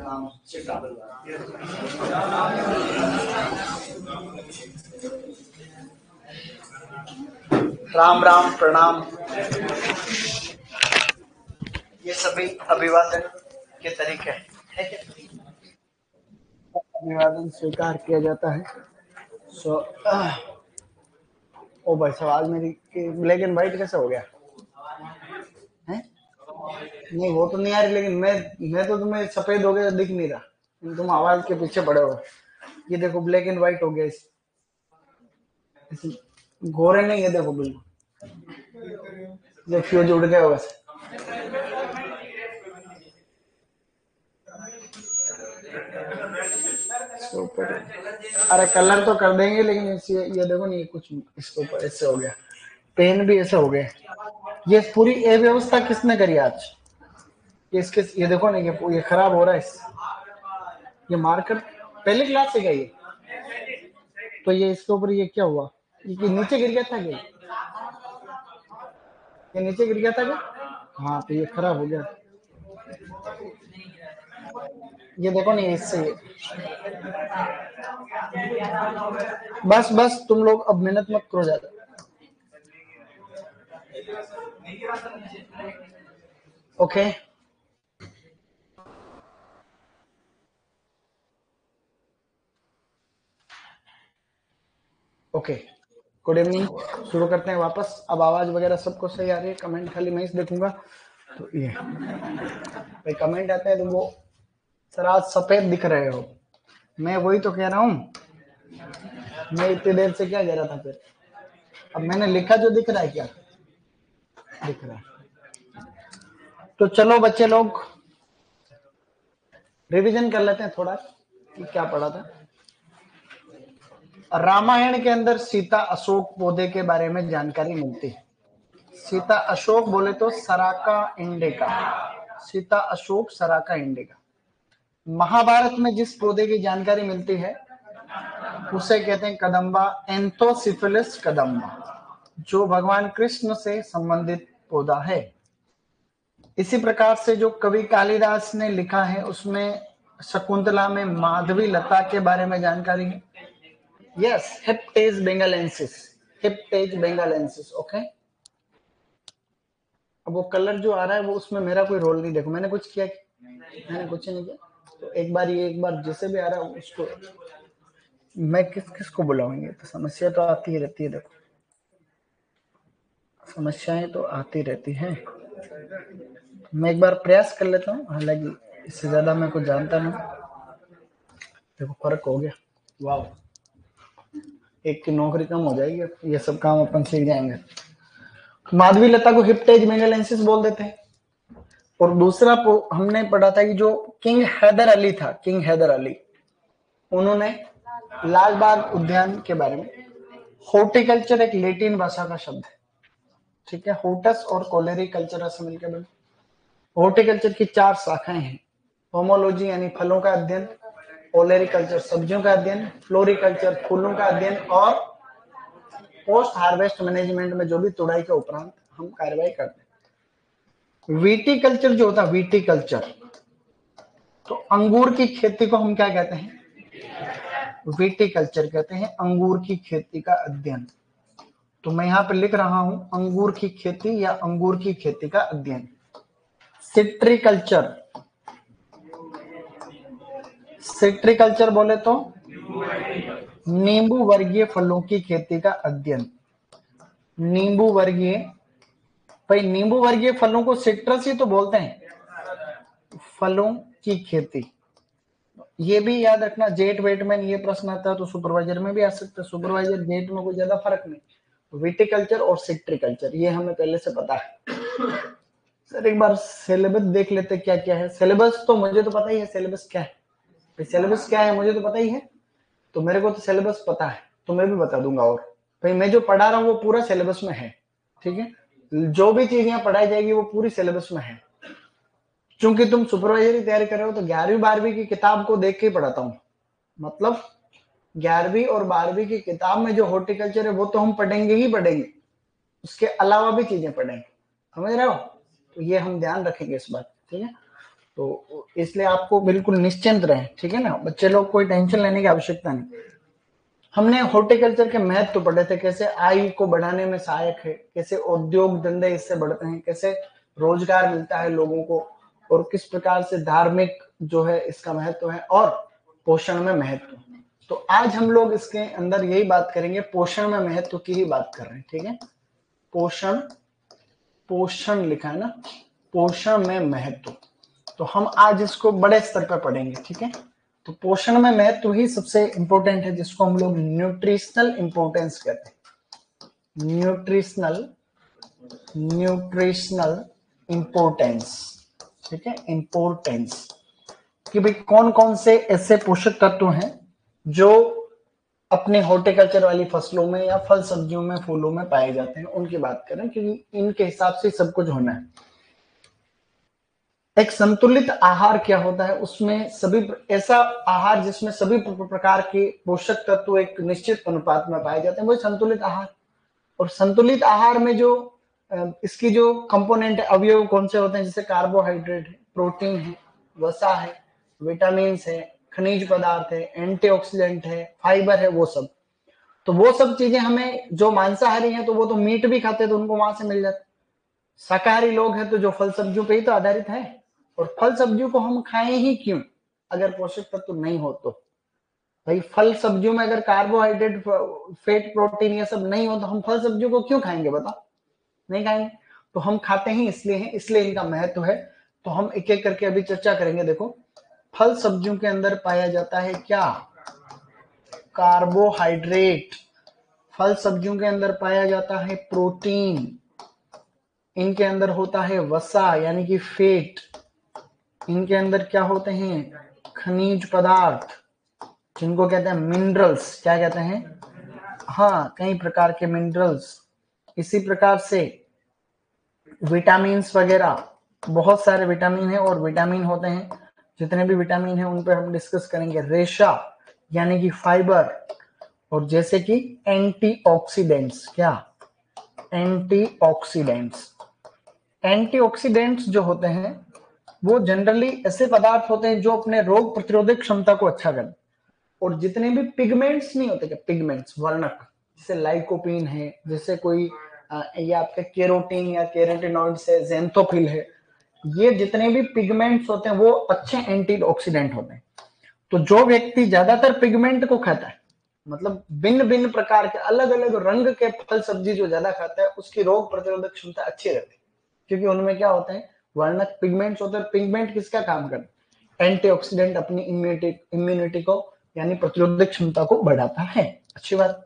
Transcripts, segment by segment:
राम राम प्रणाम। ये सभी अभिवादन के तरीके हैं। अभिवादन स्वीकार किया जाता है। ओ भाई सवाल मेरी कि ब्लैक एंड व्हाइट कैसे हो गया है? नहीं वो तो नहीं आ रही, लेकिन मैं तो तुम्हें सफेद हो गया दिख नहीं रहा, तुम आवाज के पीछे पड़े हो। ये देखो ब्लैक एंड व्हाइट हो गया। गोरे नहीं, ये देखो बिल्कुल ये फ्यूज उड़ गया वैसे। अरे कलर तो कर देंगे, लेकिन ये देखो नहीं कुछ इसके ऊपर ऐसे हो गया, पेन भी ऐसे हो गए। ये पूरी ये व्यवस्था किसने करी आज? ये देखो ना, ये खराब हो रहा है। ये मार्कर पहले क्लास से गया ये, तो ये इसके ऊपर ये क्या हुआ? ये नीचे गिर गया था क्या? ये नीचे गिर गया था क्या? हाँ तो ये खराब हो गया। ये देखो नहीं इससे बस तुम लोग अब मेहनत मत करो ज्यादा। Okay okay, good evening. शुरू करते हैं वापस। अब आवाज वगैरह सबको सही आ रही है? कमेंट खाली मैं ही देखूंगा। तो ये भाई कमेंट आते हैं तो वो सर आज सफेद दिख रहे हो। मैं वही तो कह रहा हूँ, मैं इतनी देर से क्या कह रहा था फिर? अब मैंने लिखा जो दिख रहा है, क्या दिख रहा है? तो चलो बच्चे लोग रिवीजन कर लेते हैं थोड़ा कि क्या पढ़ा था। रामायण के अंदर सीता अशोक पौधे के बारे में जानकारी मिलती है। सीता अशोक बोले तो सराका इंडिका, सीता अशोक सराका इंडिका। महाभारत में जिस पौधे की जानकारी मिलती है उसे कहते हैं कदम्बा, एंथोसिफिलिस कदम्बा, जो भगवान कृष्ण से संबंधित पौधा है। इसी प्रकार से जो कवि कालिदास ने लिखा है उसमें शकुंतला में माधवी लता के बारे में जानकारी है। Yes, Hiptage benghalensis, Hiptage benghalensis. Okay, अब वो कलर जो आ रहा है वो उसमें मेरा कोई रोल नहीं। देखो मैंने कुछ किया, मैंने कुछ नहीं किया। तो एक बार जैसे भी आ रहा है उसको मैं किसको बुलाऊंगी? तो समस्या तो आती ही रहती है। देखो समस्याएं तो आती रहती हैं। मैं एक बार प्रयास कर लेता हूँ, हालांकि इससे ज्यादा मैं कुछ जानता नहीं। देखो फर्क हो गया, वाह, एक की नौकरी कम हो जाएगी, ये सब काम अपन सीख जाएंगे। माधवी लता को हिप्टेज बेंगालेंसिस बोल देते हैं। और दूसरा हमने पढ़ा था कि जो किंग हैदर अली था, किंग हैदर अली, उन्होंने लाल बाग उद्यान के बारे में, हॉर्टिकल्चर एक लैटिन भाषा का शब्द है, ठीक है, होटस और कोलेरी कल्चर से मिलकर बने। हॉर्टिकल्चर की 4 शाखाएं हैं। होमोलॉजी यानी फलों का अध्ययन, ओलेरिकल्चर सब्जियों का अध्ययन, फ्लोरिकल्चर फूलों का अध्ययन, और पोस्ट हार्वेस्ट मैनेजमेंट में जो भी तुड़ाई के उपरांत हम कार्रवाई करते हैं। विटिकल्चर जो होता है, विटिकल्चर, तो अंगूर की खेती को हम क्या कहते हैं? विटिकल्चर कहते हैं अंगूर की खेती का अध्ययन। तो मैं यहाँ पे लिख रहा हूं अंगूर की खेती या अंगूर की खेती का अध्ययन। सिट्रिकल्चर, सिट्रिकल्चर बोले तो नींबू वर्गीय फलों की खेती का अध्ययन। नींबू वर्गीय, भाई नींबू वर्गीय फलों को सिट्रस ही तो बोलते हैं, फलों की खेती। ये भी याद रखना, जेट वेट में ये प्रश्न आता है तो सुपरवाइजर में भी आ सकता है। सुपरवाइजर जेट में कोई ज्यादा फर्क नहीं। विटिकल्चर और सिट्रिकल्चर ये हमें पहले से पता है। सर एक बार सिलेबस देख लेते क्या क्या है। सिलेबस तो मुझे तो पता ही है, सिलेबस क्या है, सिलेबस क्या है मुझे तो पता ही है। तो मेरे को तो सिलेबस पता है, तो मैं भी बता दूंगा। और भाई मैं जो पढ़ा रहा हूँ वो पूरा सिलेबस में है, ठीक है। जो भी चीज यहाँ पढ़ाई जाएगी वो पूरी सिलेबस में है। चूंकि तुम सुपरवाइजर की तैयारी कर रहे हो तो 11वीं 12वीं की किताब को देख के ही पढ़ाता हूँ। मतलब 11वीं और 12वीं की किताब में जो हॉर्टिकल्चर है वो तो हम पढ़ेंगे ही पढ़ेंगे, उसके अलावा भी चीजें पढ़ेंगे, समझ रहे हो? तो ये हम ध्यान रखेंगे इस बात, ठीक है। तो इसलिए आपको बिल्कुल निश्चिंत रहे, ठीक है ना बच्चे लोग, कोई टेंशन लेने की आवश्यकता नहीं। हमने हॉर्टिकल्चर के महत्व तो पढ़े थे, कैसे आय को बढ़ाने में सहायक है, कैसे उद्योग धंधे इससे बढ़ते हैं, कैसे रोजगार मिलता है लोगों को, और किस प्रकार से धार्मिक जो है इसका महत्व है, और पोषण में महत्व। तो आज हम लोग इसके अंदर यही बात करेंगे, पोषण में महत्व की ही बात कर रहे हैं, ठीक है। पोषण, पोषण लिखा है ना, पोषण में महत्व, तो हम आज इसको बड़े स्तर पर पढ़ेंगे, ठीक है। तो पोषण में महत्व ही सबसे इंपॉर्टेंट है, जिसको हम लोग न्यूट्रिशनल इंपॉर्टेंस कहते हैं। न्यूट्रिशनल, न्यूट्रिशनल इंपॉर्टेंस, ठीक है, इंपॉर्टेंस, कि भाई कौन कौन से ऐसे पोषक तत्व हैं जो अपने हॉर्टिकल्चर वाली फसलों में या फल सब्जियों में, फूलों में पाए जाते हैं, उनकी बात करें, क्योंकि इनके हिसाब से सब कुछ होना है। एक संतुलित आहार क्या होता है, उसमें सभी ऐसा आहार जिसमें सभी प्रकार के पोषक तत्व एक निश्चित अनुपात में पाए जाते हैं, वही संतुलित आहार। और संतुलित आहार में जो इसकी जो कंपोनेंट है, अवयव कौन से होते हैं, जैसे कार्बोहाइड्रेट है, प्रोटीन है, वसा है, विटामिन है, खनिज पदार्थ है, एंटीऑक्सीडेंट है, फाइबर है, वो सब। तो वो सब चीजें हमें, जो मांसाहारी है तो वो तो मीट भी खाते हैं तो उनको वहां से मिल जाता है। शाकाहारी लोग हैं तो जो फल सब्जियों पे ही तो आधारित है, और फल सब्जियों को हम खाएं ही क्यों, अगर पोषक तत्व नहीं हो तो। भाई फल सब्जियों में अगर कार्बोहाइड्रेट, फैट, प्रोटीन ये सब नहीं हो तो हम फल सब्जियों को क्यों खाएंगे, बताओ, नहीं खाएंगे। तो हम खाते ही इसलिए हैं, इसलिए इनका महत्व है। तो हम एक एक करके अभी चर्चा करेंगे। देखो, फल सब्जियों के अंदर पाया जाता है क्या, कार्बोहाइड्रेट। फल सब्जियों के अंदर पाया जाता है प्रोटीन। इनके अंदर होता है वसा यानी कि फैट। इनके अंदर क्या होते हैं, खनिज पदार्थ, जिनको कहते हैं मिनरल्स। क्या कहते हैं, हाँ, कई प्रकार के मिनरल्स। इसी प्रकार से विटामिन वगैरह, बहुत सारे विटामिन है, और विटामिन होते हैं, जितने भी विटामिन है उन पर हम डिस्कस करेंगे। रेशा यानी कि फाइबर, और जैसे कि एंटीऑक्सीडेंट्स। क्या, एंटीऑक्सीडेंट्स। एंटीऑक्सीडेंट्स जो होते हैं वो जनरली ऐसे पदार्थ होते हैं जो अपने रोग प्रतिरोधक क्षमता को अच्छा करते हैं। और जितने भी पिगमेंट्स नहीं होते, क्या पिगमेंट्स, वर्णक, जैसे लाइकोपीन है, जैसे कोई ये आपका केरोटीन या केराटिनॉइड्स है, ज़ैंथोफिल है, ये जितने भी पिगमेंट्स होते हैं वो अच्छे एंटीऑक्सीडेंट होते हैं। तो जो व्यक्ति ज्यादातर पिगमेंट को खाता है, मतलब भिन्न भिन्न प्रकार के अलग अलग रंग के फल सब्जी जो ज्यादा खाता है, उसकी रोग प्रतिरोधक क्षमता अच्छी रहती है, क्योंकि उनमें क्या होते हैं, वर्णक पिगमेंट्स होते हैं। पिगमेंट किसका काम करते हैं, एंटीऑक्सीडेंट, अपनी इम्यूनिटी को यानी प्रतिरोधक क्षमता को बढ़ाता है। अच्छी बात।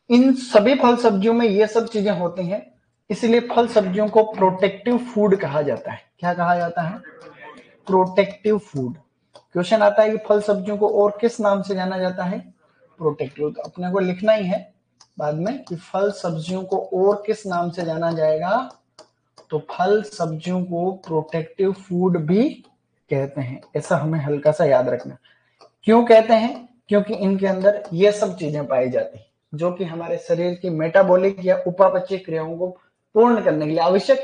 इन सभी फल सब्जियों में ये सब चीजें होती हैं, इसलिए फल सब्जियों को प्रोटेक्टिव फूड कहा जाता है। क्या कहा जाता है, प्रोटेक्टिव फूड। क्वेश्चन आता है कि फल सब्जियों को और किस नाम से जाना जाता है, प्रोटेक्टिव। तो अपने को लिखना ही है बाद में कि फल सब्जियों को और किस नाम से जाना जाएगा, तो फल सब्जियों को प्रोटेक्टिव फूड भी कहते हैं। ऐसा हमें हल्का सा याद रखना। क्यों कहते हैं, क्योंकि इनके अंदर ये सब चीजें पाई जाती हैं जो कि हमारे शरीर की मेटाबॉलिक या उपापचय क्रियाओं को पूर्ण करने के लिए आवश्यक।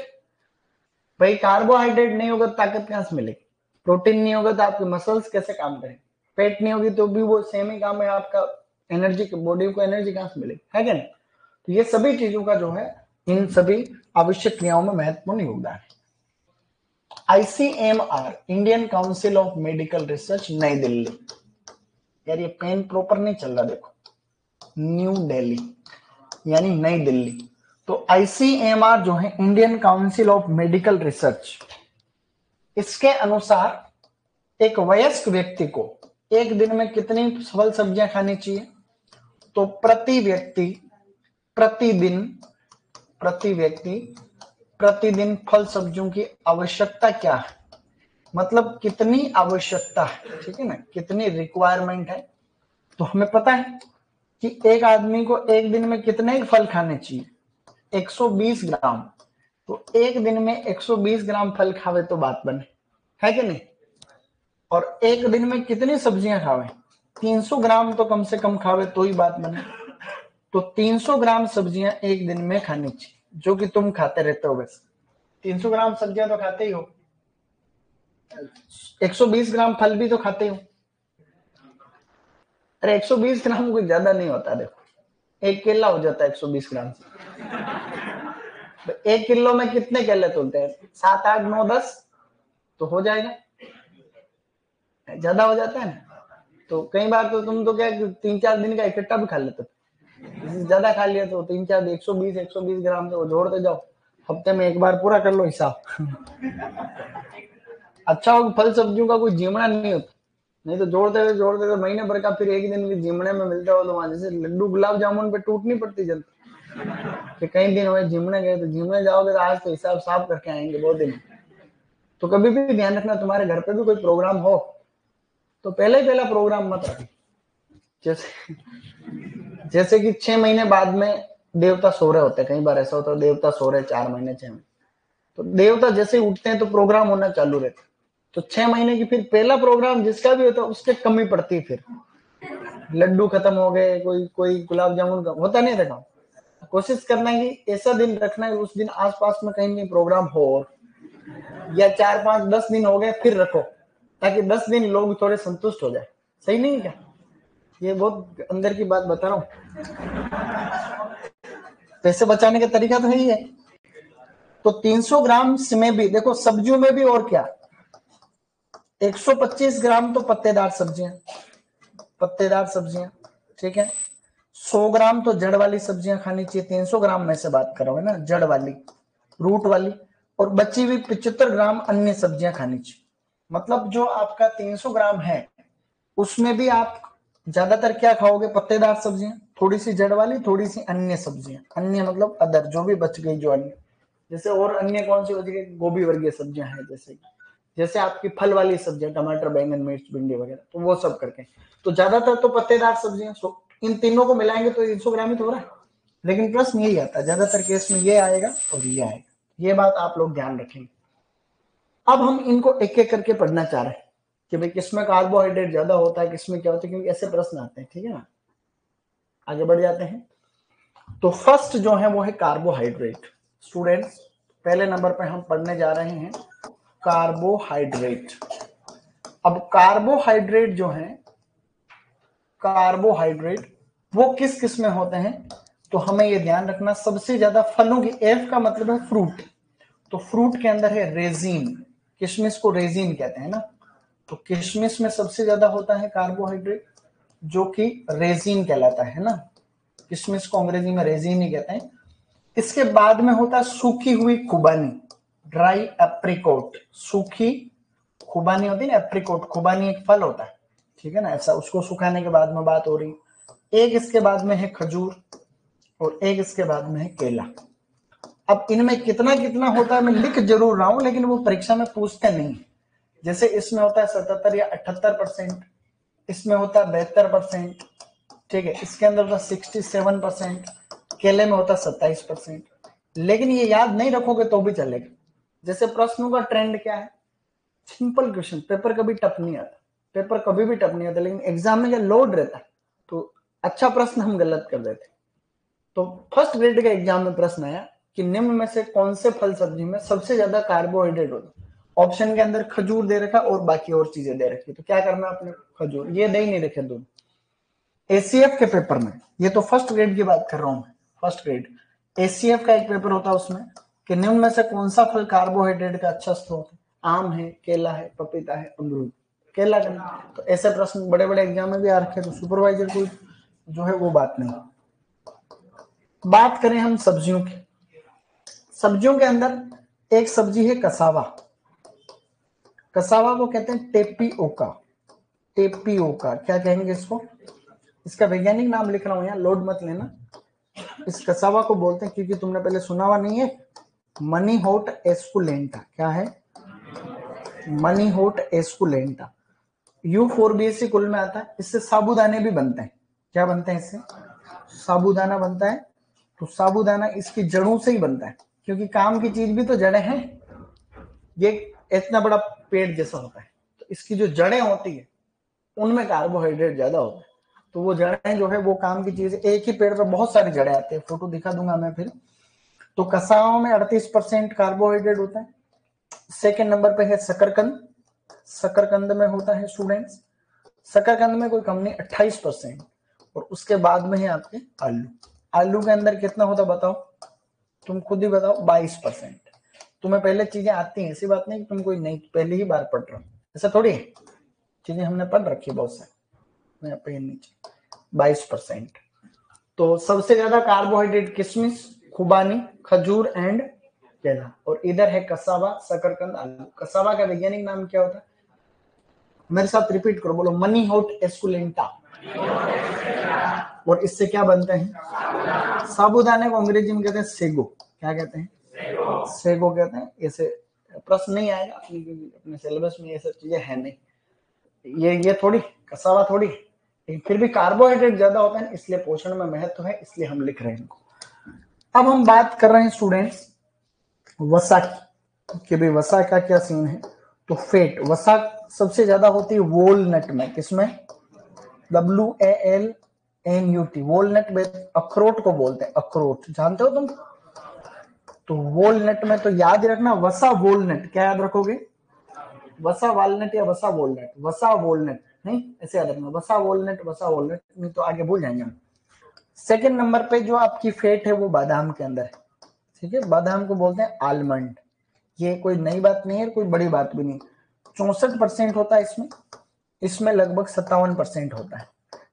भाई कार्बोहाइड्रेट नहीं होगा तो ताकत कहां से मिलेगी, प्रोटीन नहीं होगा तो आपके मसल्स कैसे काम करेंगे, फैट नहीं होगी तो भी वो सेम ही काम है आपका, एनर्जी, बॉडी को एनर्जी कहां से मिलेगी, है क्या नहीं। तो ये सभी चीजों का जो है, इन सभी आवश्यक क्रियाओं में महत्वपूर्ण योगदान है। ICMR, Indian council of medical research, नई दिल्ली। यार ये पेन प्रॉपर नहीं चल रहा, देखो, न्यू दिल्ली यानी नई दिल्ली। तो ICMR जो है, Indian council of medical research, इसके अनुसार एक वयस्क व्यक्ति को एक दिन में कितनी फल सब्जियां खानी चाहिए, तो प्रति व्यक्ति, प्रतिदिन, प्रति व्यक्ति प्रतिदिन फल सब्जियों की आवश्यकता क्या है, मतलब कितनी आवश्यकता है, ठीक है ना, कितनी रिक्वायरमेंट है। तो हमें पता है कि एक आदमी को एक दिन में कितने फल खाने चाहिए, 120 ग्राम। तो एक दिन में 120 ग्राम फल खावे तो बात बने, है कि नहीं। और एक दिन में कितनी सब्जियां खावे, 300 ग्राम तो कम से कम खावे तो ही बात बने। तो 300 ग्राम सब्जियां एक दिन में खानी चाहिए, जो कि तुम खाते रहते हो। वैसे 300 ग्राम सब्जियां तो खाते ही हो, 120 ग्राम फल भी तो खाते हो। अरे 120 ग्राम कोई ज्यादा नहीं होता, देखो 1 केला हो जाता है 120 ग्राम से। तो 1 किलो में कितने केले तोलते हैं? 7 8 9 10 तो हो जाएगा, ज्यादा हो जाता है ना। तो कई बार तो तुम तो क्या 3 4 दिन का इकट्ठा भी खा लेते हो, ज्यादा खा लिया तो 3 4 120 ग्राम से वो जोड़ते जाओ, हफ्ते में एक बार पूरा कर लो हिसाब। अच्छा हो फल सब्जियों का कोई जीमना नहीं होता, नहीं तो जोड़ते हुए महीने भर का फिर एक दिन भी जीमने में मिलता हो तो वहां जैसे लड्डू गुलाब जामुन पे टूटनी पड़ती जल्दी कि कई दिन हुए जीमने गए, तो जीमने जाओगे तो आज तो हिसाब साफ करके आएंगे बहुत दिन। तो कभी भी ध्यान रखना, तुम्हारे घर पे भी कोई प्रोग्राम हो तो पहले ही पहला प्रोग्राम मत रखो। जैसे जैसे कि 6 महीने बाद में देवता सो रहे होते हैं, कई बार ऐसा होता है देवता सो रहे 4 महीने 6 महीने, तो देवता जैसे ही उठते हैं तो प्रोग्राम होना चालू रहता है। तो 6 महीने की फिर पहला प्रोग्राम जिसका भी होता है उसके कमी पड़ती है, फिर लड्डू खत्म हो गए, कोई कोई गुलाब जामुन होता नहीं देखा। कोशिश करना है कि ऐसा दिन रखना है उस दिन आसपास में कहीं भी प्रोग्राम हो, या 4 5 10 दिन हो गए फिर रखो, ताकि 10 दिन लोग थोड़े संतुष्ट हो जाए। सही नहीं है क्या? ये बहुत अंदर की बात बता रहा हूँ। पैसे बचाने का तरीका तो यही है। तो 300 ग्राम में भी देखो, सब्जियों में भी और क्या, 125 ग्राम तो पत्तेदार सब्जियां, ठीक है। 100 ग्राम तो जड़ वाली सब्जियां खानी चाहिए, 300 ग्राम में से बात कर रहा हूं ना, जड़ वाली रूट वाली। और बची हुई 75 ग्राम अन्य सब्जियां खानी चाहिए। मतलब जो आपका 300 ग्राम है उसमें भी आप ज्यादातर क्या खाओगे? पत्तेदार सब्जियां, थोड़ी सी जड़ वाली, थोड़ी सी अन्य सब्जियां। अन्य मतलब अदर, जो भी बच गई, जो अन्य, जैसे और अन्य कौन सी बच गई? गोभी वर्गीय सब्जियां हैं, जैसे आपकी फल वाली सब्जियां, टमाटर बैंगन मिर्च भिंडी वगैरह, तो वो सब करके। तो ज्यादातर तो पत्तेदार सब्जियां, इन तीनों को मिलाएंगे तो 300 ग्राम ही तो हो रहा है। लेकिन प्रश्न यही आता है ज्यादातर केस में, ये आएगा और ये आएगा। ये बात आप लोग ध्यान रखेंगे। अब हम इनको एक एक करके पढ़ना चाह रहे हैं कि भाई किसमें कार्बोहाइड्रेट ज्यादा होता है, किसमें क्या होता है, क्योंकि ऐसे प्रश्न आते हैं, ठीक है ना। आगे बढ़ जाते हैं। तो फर्स्ट जो है वो है कार्बोहाइड्रेट। स्टूडेंट्स, पहले नंबर पे हम पढ़ने जा रहे हैं कार्बोहाइड्रेट। अब कार्बोहाइड्रेट जो है, कार्बोहाइड्रेट वो किस किस में होते हैं? तो हमें ये ध्यान रखना, सबसे ज्यादा फलों की, एफ का मतलब है फ्रूट, तो फ्रूट के अंदर है रेजिन, किशमिश को रेजिन कहते हैं ना, तो किशमिश में सबसे ज्यादा होता है कार्बोहाइड्रेट, जो कि रेजिन कहलाता है ना। किशमिश को अंग्रेजी में रेजिन ही कहते हैं। इसके बाद में होता है सूखी हुई खुबानी, ड्राई एप्रिकोट। सूखी खुबानी होती है ना, एप्रिकोट, खुबानी एक फल होता है, ठीक है ना, ऐसा उसको सुखाने के बाद में बात हो रही। एक इसके बाद में है खजूर, और एक इसके बाद में है केला। अब इनमें कितना कितना होता है मैं लिख जरूर रहा हूं, लेकिन वो परीक्षा में पूछते नहीं। जैसे इसमें होता है 77 या 78%, इसमें होता है 72%, ठीक है, इसके अंदर होता है 67%, केले में होता है 27%। लेकिन ये याद नहीं रखोगे तो भी चलेगा। जैसे प्रश्नों का ट्रेंड क्या है? सिंपल क्वेश्चन, पेपर कभी टफ नहीं आता, पेपर कभी भी टफ नहीं आता, लेकिन एग्जाम में जब लोड रहता है तो अच्छा प्रश्न हम गलत कर देते। तो फर्स्ट ग्रेड के एग्जाम में प्रश्न आया कि निम्न में से कौन से फल सब्जी में सबसे ज्यादा कार्बोहाइड्रेट होता है? ऑप्शन के अंदर खजूर दे रखा और बाकी और चीजें दे रखी, तो क्या करना आपने? खजूर, ये दे ही नहीं रखे दोनों। एसीएफ के पेपर में, ये तो फर्स्ट ग्रेड की बात कर रहा हूं मैं, फर्स्ट ग्रेड एसीएफ का एक पेपर होता है उसमें कि निम्न में से कौन सा फल कार्बोहाइड्रेट का अच्छा स्रोत है? आम है, केला है, पपीता है, अमरूद। केला करना। तो ऐसे प्रश्न बड़े बड़े एग्जाम में भी आ रखे, तो सुपरवाइजर को जो है वो बात नहीं। बात करें हम सब्जियों की, सब्जियों के अंदर एक सब्जी है कसावा। कसावा को कहते हैं टेपिओका। टेपिओका क्या कहेंगे इसको? इसका वैज्ञानिक नाम लिख रहा हूं यहाँ, लोड मत लेना। इस कसावा को बोलते हैं, क्योंकि तुमने पहले सुना हुआ नहीं है, मनी होट एस्कुलेंटा। क्या है? मनी होट एस्कुलेंटा। U4BSC कुल में आता है। इससे साबुदाने भी बनते हैं। क्या बनते हैं इससे? साबुदाना बनता है। तो साबुदाना इसकी जड़ों से ही बनता है, क्योंकि काम की चीज भी तो जड़ें हैं। ये इतना बड़ा पेड़ जैसा होता है, तो इसकी जो जड़ें होती है उनमें कार्बोहाइड्रेट ज्यादा होता है। तो वो जड़ें जो है वो काम की चीज, एक ही पेड़ पर बहुत सारी जड़ें आती है, फोटो दिखा दूंगा मैं फिर। तो कसाओं में 38% कार्बोहाइड्रेट होता है। सेकेंड नंबर पे है शकरकंद, शकरकंद में होता है स्टूडेंट्स, शकरकंद में कोई कम नहीं 28%, और उसके बाद में है आपके आलू। आलू के अंदर कितना होता बताओ, तुम खुद ही बताओ, 22%। तुम्हें पहले चीजें आती हैं, ऐसी बात नहीं कि तुम कोई नहीं पहली ही बार पढ़ रहे हो, ऐसा थोड़ी है, चीजें हमने पढ़ रखी है बहुत सारी। यहाँ पे नीचे 22%। तो सबसे ज्यादा कार्बोहाइड्रेट किशमिश, खुबानी, खजूर एंड केला, और इधर है कसावा, शकरकंद, आलू। कसावा का वैज्ञानिक नाम क्या होता है, मेरे साथ रिपीट करो, बोलो, मनी होट एस्कुलेंटा। और इससे क्या बनते हैं, साबूदाने को अंग्रेजी में कहते हैं सेगो। क्या कहते हैं, सेगो कहते हैं। ऐसे प्रश्न नहीं आएगा अपने सिलेबस में, ये सब चीजें है नहीं, ये थोड़ी कसावा थोड़ी, लेकिन फिर भी कार्बोहाइड्रेट ज्यादा होता है, इसलिए पोषण में महत्व है, इसलिए हम लिख रहे हैं इनको। अब हम बात कर रहे हैं स्टूडेंट्स वसा की, कि भाई वसा का क्या सीन है। तो फेट, वसा सबसे ज्यादा होती है वॉलनट में, किसमें, WALNUT, वॉलनट, अखरोट को बोलते हैं, अखरोट जानते हो तुम। तो वॉलनट में, तो याद रखना वसा वॉलनट, क्या याद रखोगे, वसा वालनट या वसा वॉलनट, वसा वॉलनट नहीं, ऐसे याद रखना, वसा वॉलनट, वसा वॉलनट, नहीं तो आगे भूल जाएंगे हम। सेकंड नंबर पे जो आपकी फैट है वो बादाम के अंदर है, ठीक है, बादाम को बोलते हैं आलमंड। ये कोई नई बात नहीं है, कोई बड़ी बात भी नहीं, 64% होता है इसमें, इसमें लगभग 57% होता है।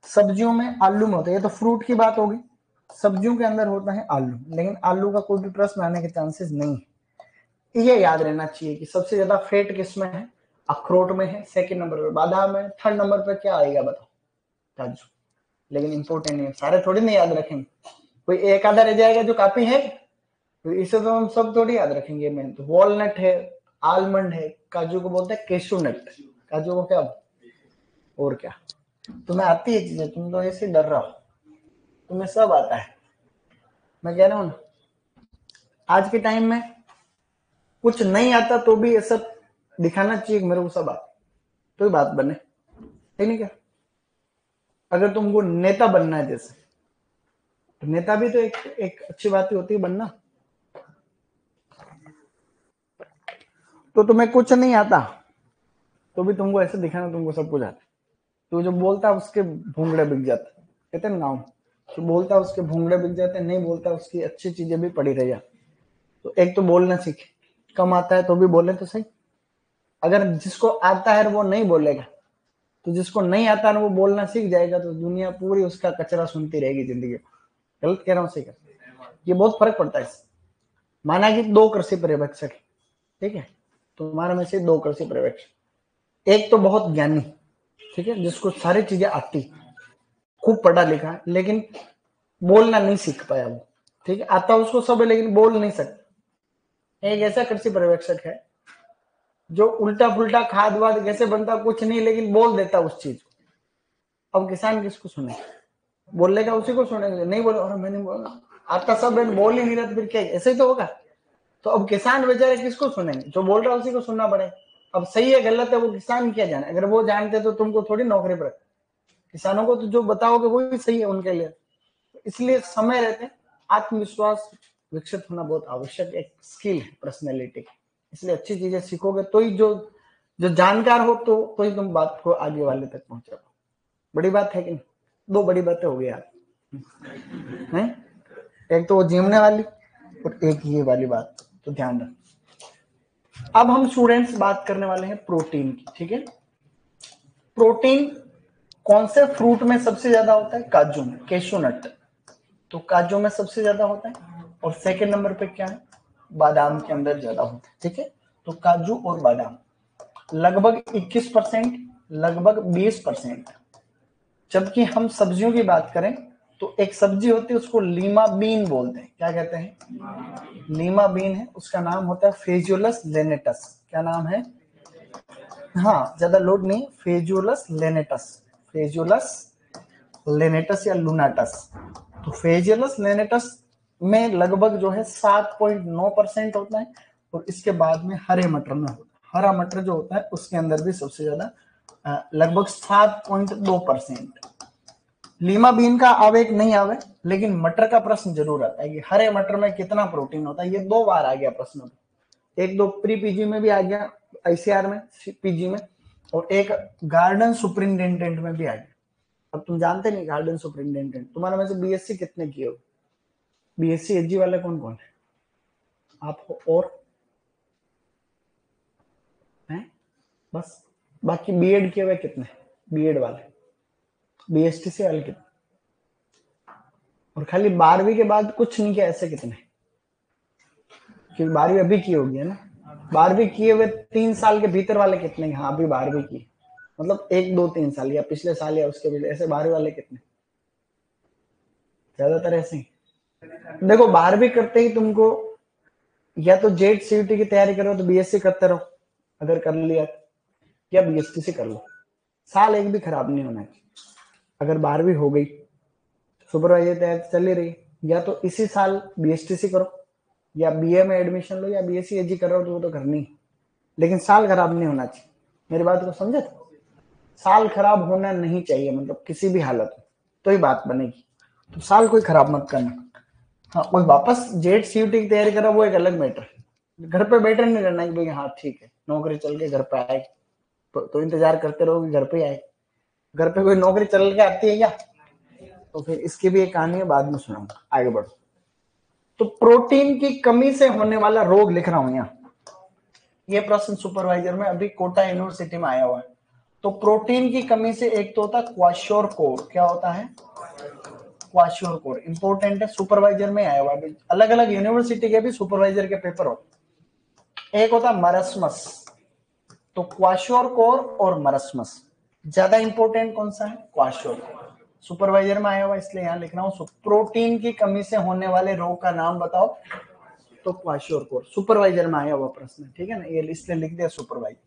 सब्जियों में आलू में होता है, ये तो फ्रूट की बात होगी, सब्जियों के अंदर होता है आलू, लेकिन आलू का कोई भी प्रश्न आने के चांसेस नहीं है। ये याद रहना चाहिए कि सबसे ज्यादा फैट किसमें है, अखरोट में है, सेकंड नंबर पे बादाम है, थर्ड नंबर पे क्या आएगा बताओ, काजू। लेकिन इंपॉर्टेंट नहीं है, सारे थोड़ी नहीं याद रखेंगे, कोई एक आधा रह जाएगा जो काफी है, तो इसे तो हम सब थोड़ी याद रखेंगे। मैं तो वॉलनट है, आलमंड है, काजू को बोलते हैं केशू नट, काजू को क्या, और क्या, तुम्हें आती है चीजें, तुम तो ऐसे डर रहा हो, तुम्हें सब आता है। मैं कह रहा हूं आज के टाइम में कुछ नहीं आता तो भी ये सब दिखाना चाहिए कि मेरे को सब आता, तो ही बात बने, ठीक नहीं क्या। अगर तुमको नेता बनना है जैसे, तो नेता भी तो एक अच्छी बात ही होती है बनना। तो तुम्हें कुछ नहीं आता तो भी तुमको ऐसे दिखाना तुमको सब कुछ आता, तो जो बोलता उसके भूंगड़े बिक जाते, कहते हैं गाँव, तो बोलता उसके भूंगड़े बिक जाते, नहीं बोलता उसकी अच्छी चीजें भी पड़ी रह जाती। तो एक तो बोलना सीखे, कम आता है तो भी बोले तो सही। अगर जिसको आता है वो नहीं बोलेगा, तो जिसको नहीं आता है वो बोलना सीख जाएगा, तो दुनिया पूरी उसका कचरा सुनती रहेगी जिंदगी। गलत कह रहा हूँ, सही कर, ये बहुत फर्क पड़ता है इससे। माना कि 2 कृषि पर्यवेक्षक, ठीक है, तुम्हारे में से 2 कृषि पर्यवेक्षक, एक तो बहुत ज्ञानी, ठीक है, जिसको सारी चीजें आती, खूब पढ़ा लिखा, लेकिन बोलना नहीं सीख पाया वो, ठीक है, आता उसको सब है लेकिन बोल नहीं सकता। एक ऐसा कृषि पर्यवेक्षक है जो उल्टा फुल्टा खाद वाद कैसे बनता कुछ नहीं, लेकिन बोल देता उस चीज को। अब किसान किसको सुने, बोलेगा उसी को सुनेंगे, नहीं बोले और मैंने बोला आता सब है, बोल ही नहीं रहा, फिर क्या, ऐसे ही तो होगा। तो अब किसान बेचारे किसको सुनेंगे, जो बोल रहा है उसी को सुनना पड़ेगा। अब सही है गलत है वो किसान क्या जाने, अगर वो जानते तो तुमको थोड़ी नौकरी पर, किसानों को तो जो बताओगे वो भी सही है उनके लिए। इसलिए समय रहते आत्मविश्वास विकसित होना बहुत आवश्यक एक स्किल है पर्सनैलिटी, इसलिए अच्छी चीजें सीखोगे तो ही जो जो जानकार हो तो ही तुम बात को आगे वाले तक पहुंचाओ। बड़ी बात है कि नहीं, 2 बड़ी बातें हो गई यार, हैं, एक तो वो जीमने वाली और एक ये वाली बात, तो ध्यान रख। अब हम स्टूडेंट्स बात करने वाले हैं प्रोटीन की, ठीक है। प्रोटीन कौन से फ्रूट में सबसे ज्यादा होता है, काजू में, कैशू नट, तो काजू में सबसे ज्यादा होता है, और सेकंड नंबर पे क्या है, बादाम के अंदर ज्यादा होता है, ठीक है। तो काजू और बादाम लगभग 21%, लगभग 20%। जबकि हम सब्जियों की बात करें तो एक सब्जी होती है उसको लीमा बीन बोलते हैं, क्या कहते हैं, लीमा बीन है, उसका नाम होता है फेजुलस लेनेटस। क्या नाम है, हाँ ज्यादा लोड नहीं, फेजुलस लेनेटस, फेजुलस लेनेटस या लुनाटस। तो फेजुलस लेनेटस में लगभग जो है 7.9% होता है, और इसके बाद में हरे मटर में होता है, हरा मटर जो होता है उसके अंदर भी सबसे ज्यादा लगभग 7.2%। लीमा बीन का आवे नहीं आवे, लेकिन मटर का प्रश्न जरूर आता है कि हरे मटर में कितना प्रोटीन होता है, ये 2 बार आ गया प्रश्न, एक 2 प्री पीजी में भी आ गया, आईसीआर में, पीजी में, और एक गार्डन सुपरिंटेंडेंट में भी आ गया। अब तुम जानते नहीं गार्डन सुपरिंटेंडेंट, तुम्हारे में से बीएससी कितने किए हो? बीएससी एसजी वाले कौन कौन है? आप हो और हैं बस। बाकी बीएड किए हुए कितने? बीएड वाले, बीएसटीसी वाले कितने? और खाली 12वीं के बाद कुछ नहीं किया ऐसे कितने? क्योंकि 12वीं अभी की होगी है ना। 12वीं किए हुए 3 साल के भीतर वाले कितने? हाँ अभी 12वीं की, मतलब 1 2 3 साल या पिछले साल या उसके पहले, ऐसे 12वीं वाले कितने? ज्यादातर ऐसे ही। देखो 12वीं करते ही तुमको या तो जेट सीयूटी की तैयारी करो तो बीएससी करते रहो, अगर कर लिया, या बीएसटीसी कर लो, साल एक भी खराब नहीं होना चाहिए। अगर 12वीं हो गई, सुपरवाइजर तैयारी चल ही रही, या तो इसी साल बीएसटीसी करो, या बीए में एडमिशन लो, या बीएससी एजी कर रहे हो तो वो तो करनी, लेकिन साल खराब नहीं होना चाहिए। मेरी बात को समझे? साल खराब होना नहीं चाहिए, मतलब किसी भी हालत में तो ही बात बनेगी। तो साल कोई खराब मत करना। हाँ, कोई वापस जेट सीयूटी की तैयारी कर रहा वो एक अलग मैटर। घर पे बैठे नहीं रहना कि भाई हाँ ठीक है नौकरी चल के घर पे आए, तो इंतजार करते रहो कि घर पे आए। घर पे कोई नौकरी चल के आती है क्या? तो फिर इसकी भी एक कहानी है, बाद में सुनाऊंगा, आगे बढ़ो। तो प्रोटीन की कमी से होने वाला रोग लिख रहा हूं यहाँ। ये प्रश्न सुपरवाइजर में अभी कोटा यूनिवर्सिटी में आया हुआ है। तो प्रोटीन की कमी से एक तो होता है क्वाशोरकोर। क्या होता है? क्वाशोरकोर इंपॉर्टेंट है, सुपरवाइजर में आया हुआ है। अलग अलग यूनिवर्सिटी के भी सुपरवाइजर के पेपर होते। एक होता है मरस्मस। तो क्वाशोरकोर और मरस्मस, ज्यादा इंपॉर्टेंट कौन सा है? क्वाशोरकोर। सुपरवाइजर में आया हुआ इसलिए यहां लिख रहा हूं। प्रोटीन की कमी से होने वाले रोग का नाम बताओ, तो क्वाशोरकोर। सुपरवाइजर में आया हुआ प्रश्न, ठीक है ना, ये इसलिए लिख दिया सुपरवाइजर।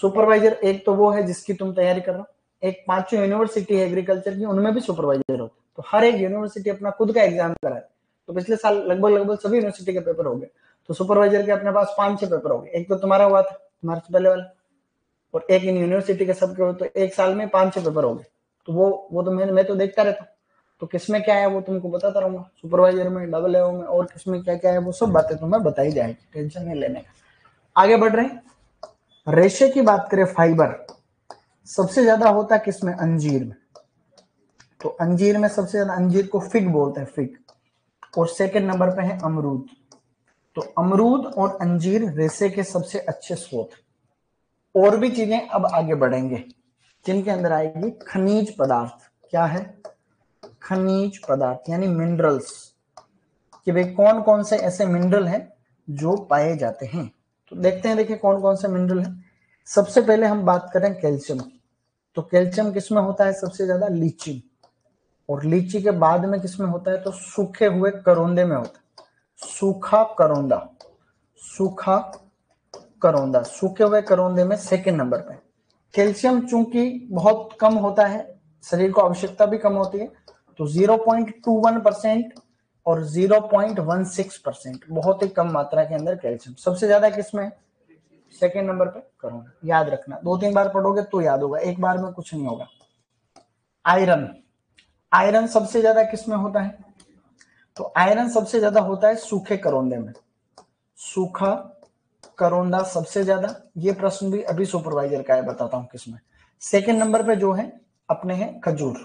सुपरवाइजर एक तो वो है जिसकी तुम तैयारी कर रहे हो, एक 5 यूनिवर्सिटी है एग्रीकल्चर की, उनमें भी सुपरवाइजर होते। तो हर एक यूनिवर्सिटी अपना खुद का एग्जाम कराए। तो पिछले साल लगभग सभी यूनिवर्सिटी के पेपर हो गए। तो सुपरवाइजर के अपने पास 5-6 पेपर हो गए। एक तो तुम्हारा हुआ था, तुम्हारे से पहले वाला, और एक इन यूनिवर्सिटी के सबके हो, तो एक साल में 5-6 पेपर हो गए। तो वो तो मैं तो देखता रहता हूँ। तो किसमें क्या है वो तुमको बताता रहूंगा, सुपरवाइजर में, डबल एओ में, और किसमें क्या क्या है वो सब बातें तुम्हें बताई जाएगी, टेंशन नहीं लेने का। आगे बढ़ रहे हैं। रेशे की बात करें, फाइबर सबसे ज्यादा होता है किसमें? अंजीर में। तो अंजीर में सबसे ज्यादा, अंजीर को फिग बोलते हैं, फिग। और सेकंड नंबर पे है अमरूद। तो अमरूद और अंजीर रेशे के सबसे अच्छे स्रोत। और भी चीजें अब आगे बढ़ेंगे जिनके अंदर आएगी खनिज पदार्थ। क्या है? खनिज पदार्थ यानी मिनरल्स, कि भाई कौन कौन से ऐसे मिनरल हैं जो पाए जाते हैं। तो देखते हैं, देखिए कौन कौन से मिनरल हैं। सबसे पहले हम बात करें कैल्शियम की। तो कैल्शियम किसमें होता है सबसे ज्यादा? लीची। और लीची के बाद में किसमें होता है? तो सूखे हुए करोंदे में होता है। सूखा करोंदा, सूखा करोंदा, सूखे हुए करोंदे में सेकंड नंबर पे। कैल्शियम चूंकि बहुत कम होता है, शरीर को आवश्यकता भी कम होती है, तो 0.21% और 0.16%, बहुत ही कम मात्रा के अंदर कैल्शियम। सबसे ज्यादा किसमें? सेकंड नंबर पे करोंदा। याद रखना, 2-3 बार पढ़ोगे तो याद होगा, एक बार में कुछ नहीं होगा। आयरन, आयरन सबसे ज्यादा किसमें होता है? तो आयरन सबसे ज्यादा होता है सूखे करोंदे में। सूखा करोंदा सबसे ज्यादा। ये प्रश्न भी अभी सुपरवाइजर का है, बताता हूं किसमें। सेकंड नंबर पे जो है अपने है खजूर।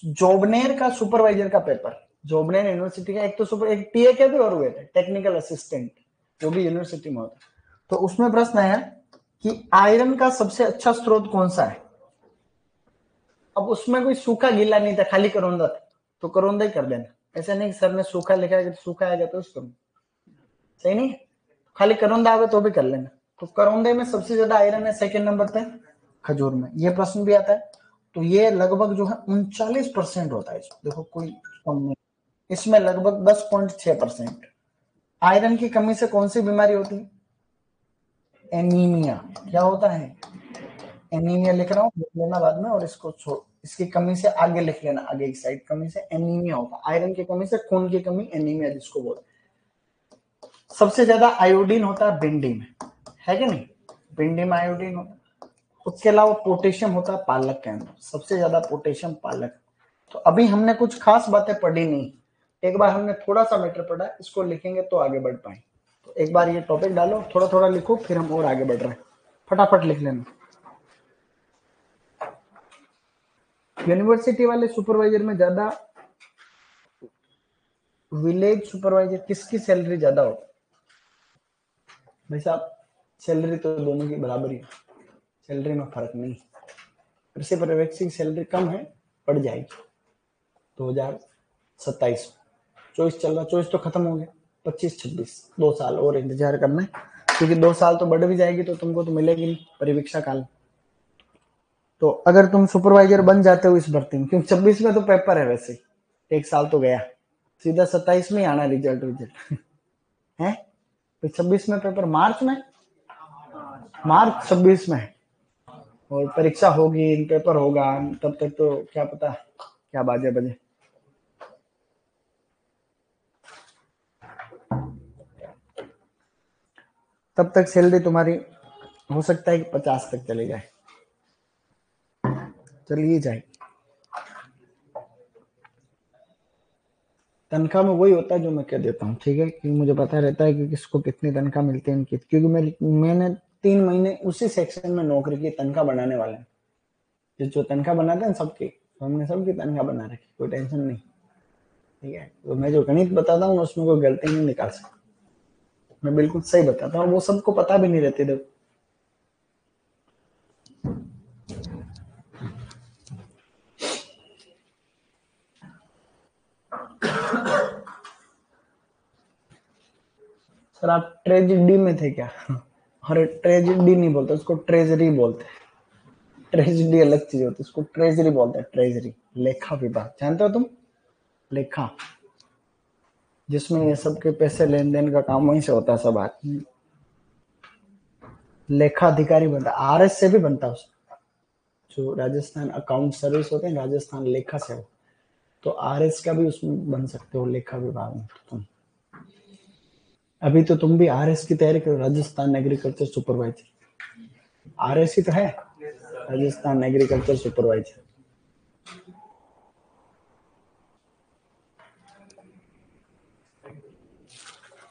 जोबनेर का सुपरवाइजर का पेपर, जोबनेर यूनिवर्सिटी का, एक तो सुपर, एक टीए के भी और हुए थे, टेक्निकल असिस्टेंट, जो भी यूनिवर्सिटी में होता। तो उसमें प्रश्न आया कि आयरन का सबसे अच्छा स्रोत कौन सा है। अब उसमें कोई सूखा गीला नहीं था, खाली करोंदा था, तो करोंदा ही कर देना। ऐसे नहीं सर ने सूखा लिखा है, सूखा आएगा तो उसको सही नहीं, खाली करोंदा आवे तो भी कर लेना। तो करोंदे में सबसे ज्यादा आयरन है, सेकंड नंबर पे खजूर में। ये प्रश्न भी आता है। तो ये लगभग जो है 39% होता है। देखो कोई कम नहीं, इसमें लगभग 10.6%। आयरन की कमी से कौन सी बीमारी होती है? एनीमिया। क्या होता है? एनीमिया लिख रहा हूँ, लिख लेना बाद में, और इसको छोड़, इसकी कमी से आगे लिख लेना, आगे एक साइड, कमी से एनीमिया होता है। आयरन की कमी से खून की कमी, एनीमिया जिसको बोलते हैं। सबसे ज्यादा आयोडीन होता है भिंडी में, है कि नहीं? भिंडी में आयोडीन होता है। उसके अलावा पोटेशियम होता है पालक के अंदर, सबसे ज्यादा पोटेशियम पालक। तो अभी हमने कुछ खास बातें पढ़ी नहीं, एक बार हमने थोड़ा सा मैटर पढ़ा, इसको लिखेंगे तो आगे बढ़ पाए। तो एक बार ये टॉपिक डालो, थोड़ा थोड़ा लिखो, फिर हम और आगे बढ़ रहे हैं। फटाफट लिख लेना। यूनिवर्सिटी वाले सुपरवाइजर में ज्यादा विलेज सुपरवाइजर किसकी सैलरी ज्यादा होती है? भाई साहब, सैलरी तो दोनों की बराबर ही, सैलरी में फर्क नहीं। कृषि पर्यवेक्षक की सैलरी कम है, बढ़ जाएगी 2027। 24 चल रहा, 24 तो खत्म हो गया, 25-26 2 साल और इंतजार करना है, क्योंकि 2 साल तो बढ़ भी जाएगी तो तुमको तो मिलेगी नहीं परिवीक्षा काल। तो अगर तुम सुपरवाइजर बन जाते हो इस भर्ती में, क्योंकि 26 में तो पेपर है, वैसे 1 साल तो गया, सीधा 27 में ही आना रिजल्ट है। तो 26 में पेपर, मार्च 26 में, और परीक्षा होगी, पेपर होगा, तब तक तो क्या पता क्या बाजे बजे। तब तक सैलरी तुम्हारी हो सकता है कि 50 तक चले जाए, चलिए जाए। तनख्वाह में वही होता है जो मैं कह देता हूँ, ठीक है, क्योंकि मुझे पता रहता है कि किसको कितनी तनख्वाह मिलती है, क्योंकि मैंने 3 महीने उसी सेक्शन में नौकरी की, तनख्वाह बनाने वाले हैं। जो तनख्वाह बनाते हैं सबकी, तो हमने सबकी तनख्वाह बना रखी, कोई टेंशन नहीं, ठीक है। तो मैं जो गणित बताता हूँ उसमें कोई गलती नहीं निकाल सकता, मैं बिल्कुल सही बताता हूँ, वो सबको पता भी नहीं रहती। देखो सर, आप ट्रेजिडी में थे क्या? अरे ट्रेजिडी नहीं बोलते उसको, ट्रेजरी बोलते हैं। ट्रेजिडी अलग चीज होती है, उसको ट्रेजरी बोलते हैं, ट्रेजरी। लेखा विभाग जानते हो तुम? लेखा, जिसमें ये सब के पैसे लेन देन का काम वहीं से होता है, सब आदमी लेखा अधिकारी बनता है, आरएस से भी बनता है उसमें। जो राजस्थान अकाउंट सर्विस होते हैं, राजस्थान लेखा सेवा, तो आरएस का भी उसमें बन सकते हो, लेखा विभाग में। तो तुम अभी तो तुम भी आरएस की तैयारी करो, राजस्थान एग्रीकल्चर सुपरवाइजर, आरएस ही तो है, राजस्थान एग्रीकल्चर सुपरवाइजर।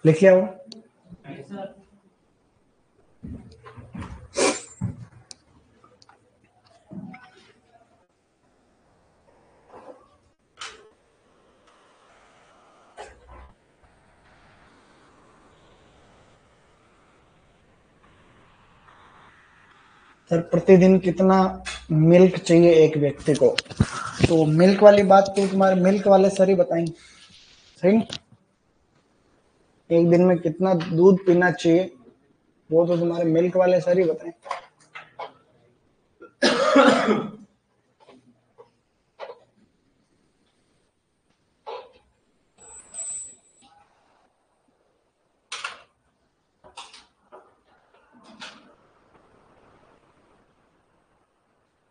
लिख लिया वो? सर, प्रतिदिन कितना मिल्क चाहिए एक व्यक्ति को? तो मिल्क वाली बात तो तुम्हारे मिल्क वाले सर ही बताएंगे, सही। एक दिन में कितना दूध पीना चाहिए वो तो तुम्हारे मिल्क वाले सर ही बताएं।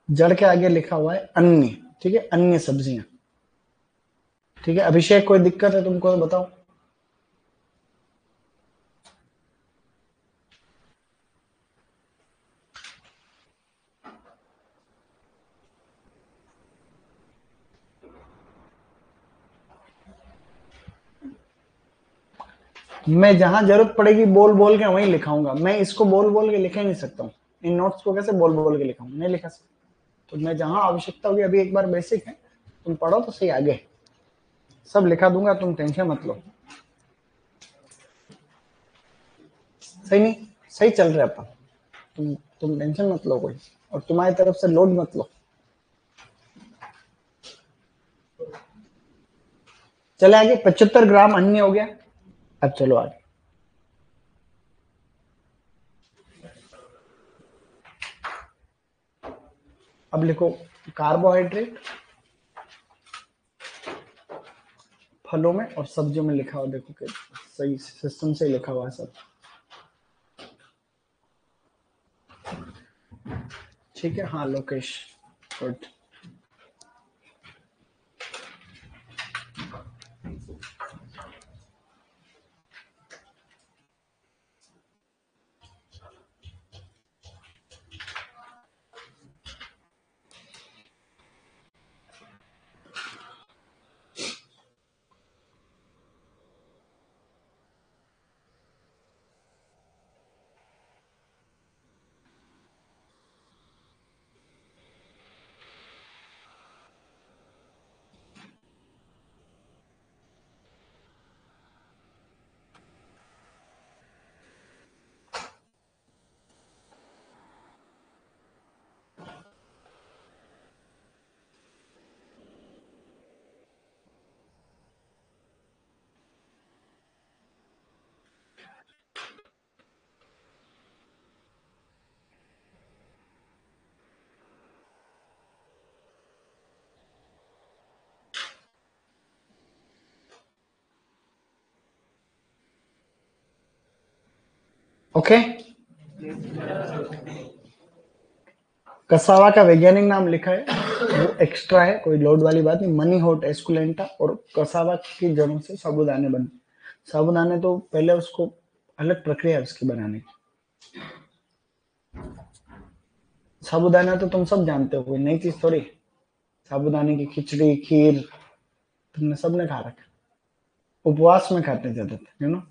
जड़ के आगे लिखा हुआ है अन्य, ठीक है, अन्य सब्जियां, ठीक है। अभिषेक, कोई दिक्कत है तुमको तो बताओ। मैं जहां जरूरत पड़ेगी बोल बोल के वहीं लिखाऊंगा, मैं इसको बोल बोल के लिख ही नहीं सकता हूँ, इन नोट्स को कैसे बोल बोल के लिखाऊंगा, नहीं लिखा सकता। तो मैं जहां आवश्यकता होगी, अभी एक बार बेसिक है, तुम पढ़ो तो सही, आगे सब लिखा दूंगा, तुम टेंशन मत लो। सही नहीं, सही चल रहा है अपन, तुम टेंशन मत लो कोई, और तुम्हारी तरफ से लोड मत लो। चले आगे, 75 ग्राम अन्य हो गया। अब चलो आगे, अब लिखो कार्बोहाइड्रेट, फलों में और सब्जियों में लिखा हुआ, देखो कि सही सिस्टम से लिखा हुआ है सब, ठीक है। हाँ लोकेश, गुड। ओके। कसावा का वैज्ञानिक नाम लिखा है, वो एक्स्ट्रा है, कोई लोड वाली बात नहीं। मनी हॉट एस्कुलेंटा, और कसावा की जड़ों से साबूदाने बने। साबूदाने तो पहले उसको अलग प्रक्रिया है उसकी बनाने की। साबूदाना तो तुम सब जानते हो, कोई नई चीज थोड़ी। साबूदाने की खिचड़ी, खीर, तुमने सबने खा रखा। उपवास में खाते ज्यादातर, यू नो।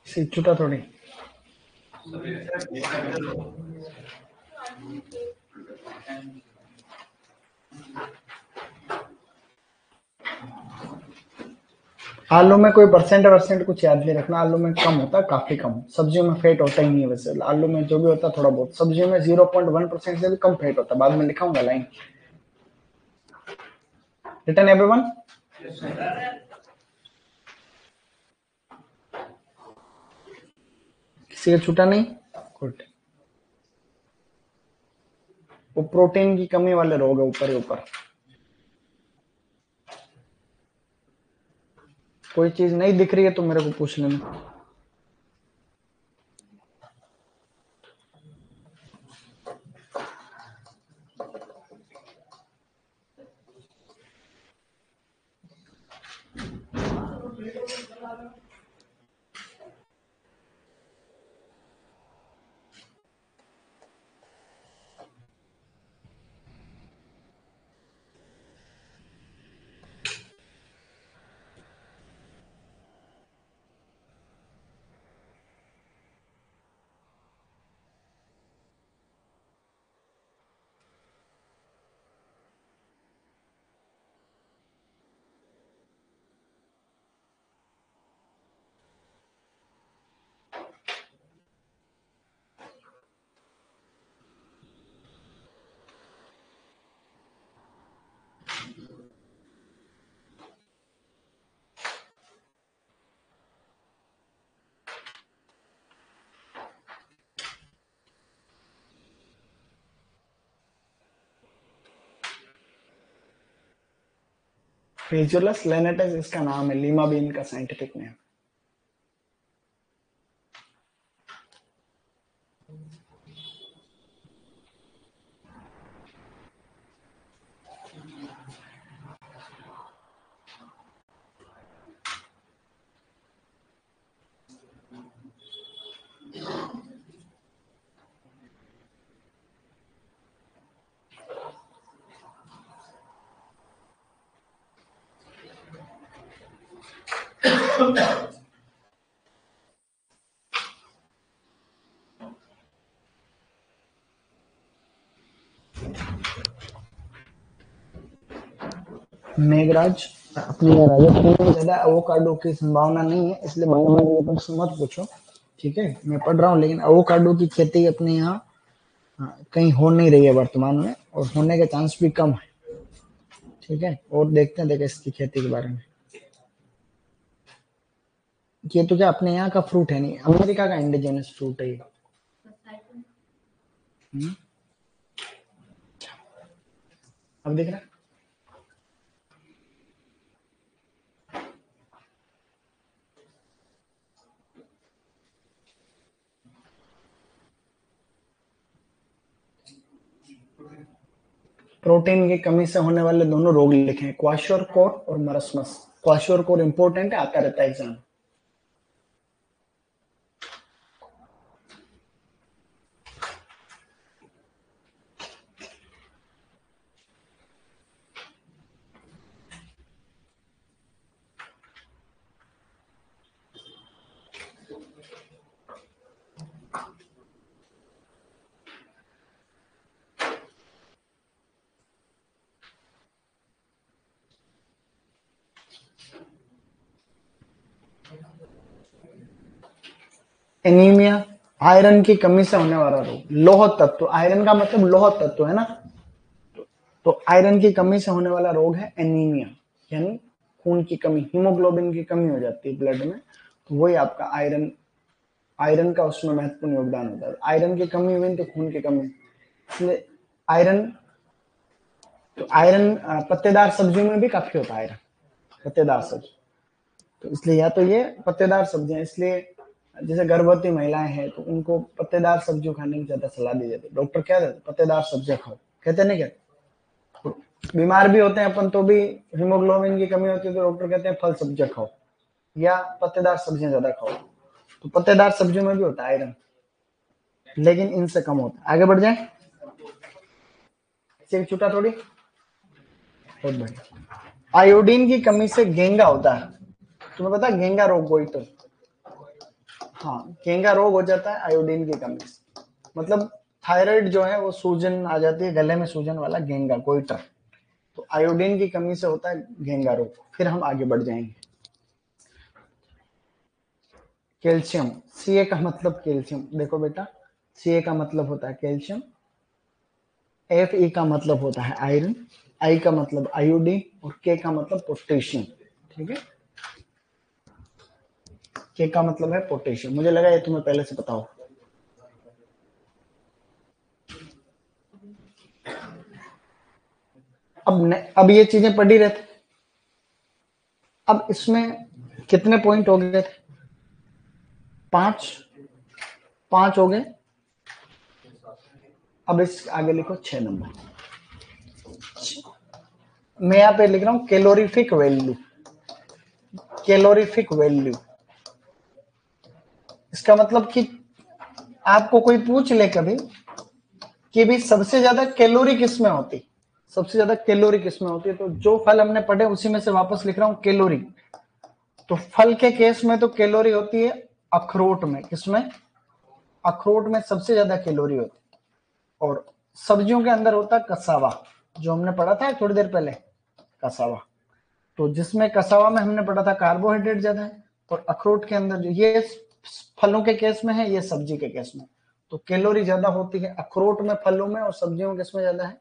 सीट छूटा थोड़ी। आलू में कोई परसेंट परसेंट कुछ याद नहीं रखना। आलू में कम होता है, काफी कम। सब्जियों में फेट होता ही नहीं है वैसे। आलू में जो भी होता है थोड़ा बहुत। सब्जियों में 0.1% से भी कम फेट होता है। बाद में लिखाऊंगा लाइन। Return everyone. किसी का छूटा नहीं? गुड। वो प्रोटीन की कमी वाले रोग है, ऊपर ही ऊपर। कोई चीज नहीं दिख रही है तो मेरे को पूछ लेना। फेजुलस लेनेटस इसका नाम है, लीमा बीन का साइंटिफिक नेम। मेघराज, अपने राजस्थान में ज्यादा एवोकाडो की संभावना नहीं है, इसलिए भाई हमारे ये प्रश्न मत पूछो। ठीक है, मैं पढ़ रहा हूँ, लेकिन एवोकाडो की खेती अपने यहाँ कहीं हो नहीं रही है वर्तमान में, और होने के चांस भी कम है। ठीक है, और देखते हैं, देखें इसकी खेती के बारे में। ये तो क्या अपने यहाँ का फ्रूट है नहीं, अमेरिका का इंडिजिनस फ्रूट है ये। हम्म, अब देख रहा है? प्रोटीन की कमी से होने वाले दोनों रोग लिखे हैं, क्वाशियोरकोर और मरस्मस। क्वाशियोरकोर इंपॉर्टेंट है, आता रहता है एग्जाम। एनीमिया, आयरन की कमी से होने वाला रोग। लौह तत्व, आयरन का मतलब लौह तत्व है ना, तो आयरन की कमी से होने वाला रोग है एनीमिया, यानी खून की कमी, हीमोग्लोबिन की कमी हो जाती है ब्लड में, तो वही आपका आयरन, आयरन का उसमें महत्वपूर्ण योगदान होता है। आयरन की कमी हुई तो खून की कमी, इसलिए आयरन, तो आयरन पत्तेदार सब्जियों में भी काफी होता है आयरन, पत्तेदार सब्जी, तो इसलिए या तो ये पत्तेदार सब्जियां, इसलिए जैसे गर्भवती महिलाएं हैं तो उनको पत्तेदार सब्जियों खाने की ज्यादा सलाह दी जाती है। डॉक्टर क्या देते, पत्तेदार सब्जियां खाओ, कहते नहीं क्या, बीमार भी होते हैं अपन तो भी हीमोग्लोबिन की कमी होती है तो डॉक्टर कहते हैं फल सब्जियां खाओ या पत्तेदार सब्जियां ज्यादा खाओ, तो पत्तेदार सब्जियों में भी होता है आयरन, लेकिन इनसे कम होता है। आगे बढ़ जाए, सिर छूटा थोड़ी, बहुत बढ़िया। आयोडीन की कमी से गेंगा होता है, तुम्हें पता है गेंगा रोग कोई तो, हाँ गेंगा रोग हो जाता है आयोडीन की कमी से, मतलब थायराइड जो है वो सूजन आ जाती है, गले में सूजन वाला गेंगा गोइटर, तो आयोडीन की कमी से होता है गेंगा रोग। फिर हम आगे बढ़ जाएंगे। कैल्शियम, सीए का मतलब कैल्शियम, देखो बेटा सीए का मतलब होता है कैल्शियम, एफ ई का मतलब होता है आयरन, आई का मतलब आयोडीन और के का मतलब पोटेशियम, ठीक है, के का मतलब है पोटेशियम। मुझे लगा ये तुम्हें पहले से पता हो। अब ये चीजें पढ़ी रहती, अब इसमें कितने पॉइंट हो गए थे, 5 5 हो गए। अब इस आगे लिखो 6 नंबर, मैं यहाँ पे लिख रहा हूं कैलोरीफिक वैल्यू, कैलोरीफिक वैल्यू, इसका मतलब कि आपको कोई पूछ ले कभी कि भी सबसे ज्यादा कैलोरी किसमें होती, सबसे ज्यादा कैलोरी किसमें होती है, तो जो फल हमने पढ़े उसी में से वापस लिख रहा हूं कैलोरी। तो फल के केस में तो कैलोरी होती है अखरोट में, किसमें, अखरोट में सबसे ज्यादा कैलोरी होती है, और सब्जियों के अंदर होता है कसावा, जो हमने पढ़ा था थोड़ी देर पहले, कसावा, तो जिसमें कसावा में हमने पढ़ा था कार्बोहाइड्रेट ज्यादा है, और अखरोट के अंदर जो ये फलों के केस में है, ये सब्जी के केस में, तो कैलोरी ज्यादा होती है अखरोट में, फलों में, और सब्जियों के केस में ज्यादा है,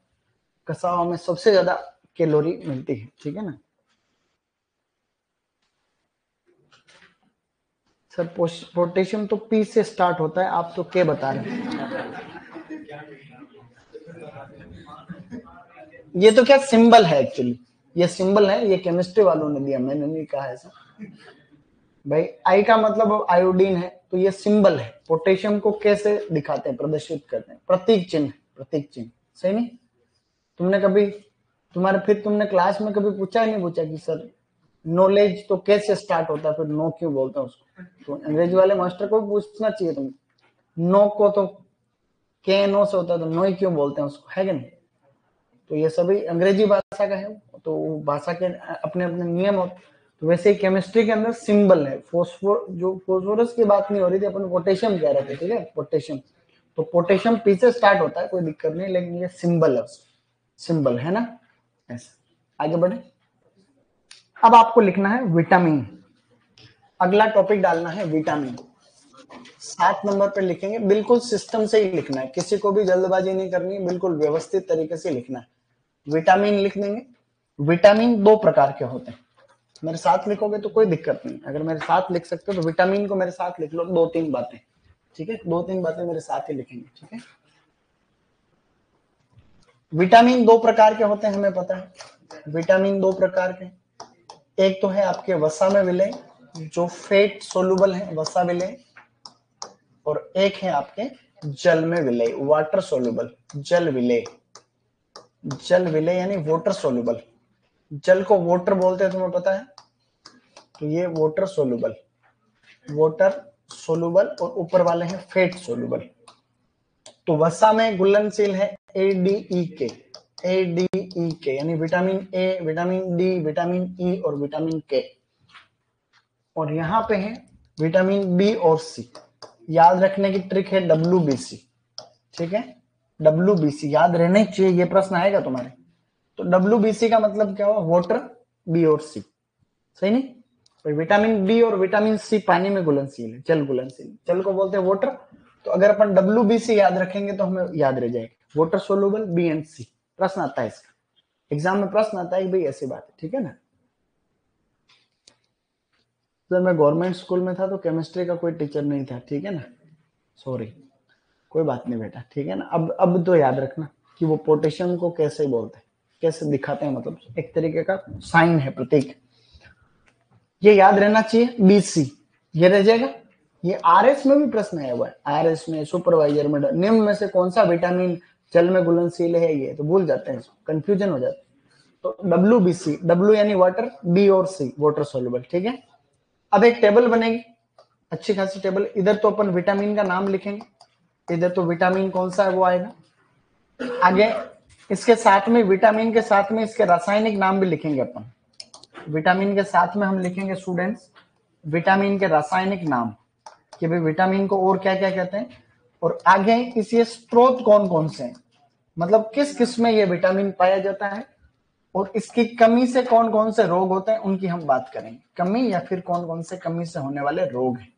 कसावा में सबसे ज्यादा कैलोरी मिलती है, ठीक है ना सर। पोटेशियम तो पी से स्टार्ट होता है, आप तो के बता रहे हैं, ये तो क्या सिंबल है एक्चुअली, ये सिंबल है, ये केमिस्ट्री वालों ने दिया, मैंने नहीं कहा ऐसा भाई। आई का मतलब आयोडीन है, तो ये सिंबल है, पोटेशियम को कैसे दिखाते हैं, प्रदर्शित करते हैं, प्रतीक चिन्ह, प्रतीक चिन्ह, सही नहीं। तुमने कभी, तुम्हारे फिर तुमने क्लास में कभी पूछा ही नहीं, पूछा कि सर नॉलेज तो कैसे स्टार्ट होता है, फिर नो क्यों बोलते हैं उसको, तो अंग्रेजी वाले मास्टर को भी पूछना चाहिए तुम, नो को तो के नो से होता है, तो नो ही क्यों बोलते हैं उसको, है कि नहीं। तो ये सभी अंग्रेजी भाषा का है, तो भाषा के अपने अपने नियम होते, तो वैसे ही केमिस्ट्री के अंदर सिंबल है, फोस्फोर, जो फोस्फोरस की बात नहीं हो रही थी, अपन पोटेशियम कह रहे थे, ठीक है, पोटेशियम, तो पोटेशियम पी से स्टार्ट होता है, कोई दिक्कत नहीं, लेकिन ये सिंबल है, सिंबल है ना, ऐसा। आगे बढ़े, अब आपको लिखना है विटामिन, अगला टॉपिक डालना है विटामिन, 7 नंबर पे लिखेंगे, बिल्कुल सिस्टम से ही लिखना है, किसी को भी जल्दबाजी नहीं करनी है, बिल्कुल व्यवस्थित तरीके से लिखना है। विटामिन लिख देंगे, विटामिन 2 प्रकार के होते हैं, मेरे साथ लिखोगे तो कोई दिक्कत नहीं, अगर मेरे साथ लिख सकते हो तो विटामिन को मेरे साथ लिख लो, 2-3 बातें, ठीक है, 2-3 बातें मेरे साथ ही लिखेंगे, ठीक है। विटामिन 2 प्रकार के होते हैं, हमें पता है विटामिन 2 प्रकार के, एक तो है आपके वसा में विलय, जो फेट सोलुबल है, वसा विलय, और एक है आपके जल में विलय, वाटर सोलुबल, जल विलय, जल विलय यानी वाटर सोल्यूबल। जल को वाटर बोलते हैं, तुम्हें पता है? तो ये वाटर सोल्यूबल, वाटर सोल्यूबल, और ऊपर वाले हैं फेट सोल्यूबल। तो वसा में घुलनशील है ADE के यानी vitamin A, vitamin D, vitamin E और विटामिन के। और यहाँ पे है विटामिन बी और सी। याद रखने की ट्रिक है WBC, ठीक है? WBC याद रहने चाहिए, ये प्रश्न आएगा तुम्हारे। तो WBC का मतलब क्या हुआ? वाटर, बी और सी, सही नहीं? तो विटामिन बी और विटामिन सी पानी में घुलनशील है, जल घुलनशील। जल को बोलते हैं वाटर। तो अगर अपन WBC याद रखेंगे तो हमें याद रह जाएगा वाटर सोल्यूबल, बी एंड सी। प्रश्न आता है इसका, एग्जाम में प्रश्न आता है कि भाई ऐसी बात है, ठीक है ना? जब मैं गवर्नमेंट स्कूल में था तो केमिस्ट्री का कोई टीचर नहीं था, ठीक है ना? सॉरी, कोई बात नहीं बेटा, ठीक है ना? अब तो याद रखना कि वो पोटेशियम को कैसे बोलते हैं, कैसे दिखाते हैं, मतलब एक तरीके का साइन है, प्रतीक। ये याद रहना चाहिए। BC ये रह जाएगा। ये RS में भी प्रश्न आया हुआ है, RS में, सुपरवाइजर में, निम्न में से कौन सा विटामिन जल में घुलनशील है, ये तो भूल जाते हैं, कंफ्यूजन हो जाता है। तो WBC, W यानी वाटर, B और C वाटर सोल्यूबल, ठीक है? अब एक टेबल बनेगी, अच्छी खासी टेबल। इधर तो अपन विटामिन का नाम लिखेंगे, इधर तो विटामिन कौन सा है वो आएगा। आगे इसके साथ में, विटामिन के साथ में इसके रासायनिक नाम भी लिखेंगे अपन। विटामिन के साथ में हम लिखेंगे स्टूडेंट्स विटामिन के रासायनिक नाम, कि भाई विटामिन को और क्या क्या कहते हैं। और आगे इसे स्रोत कौन कौन से हैं, मतलब किस किस में ये विटामिन पाया जाता है, और इसकी कमी से कौन कौन से रोग होते हैं उनकी हम बात करेंगे। कमी या फिर कौन कौन से कमी से होने वाले रोग हैं।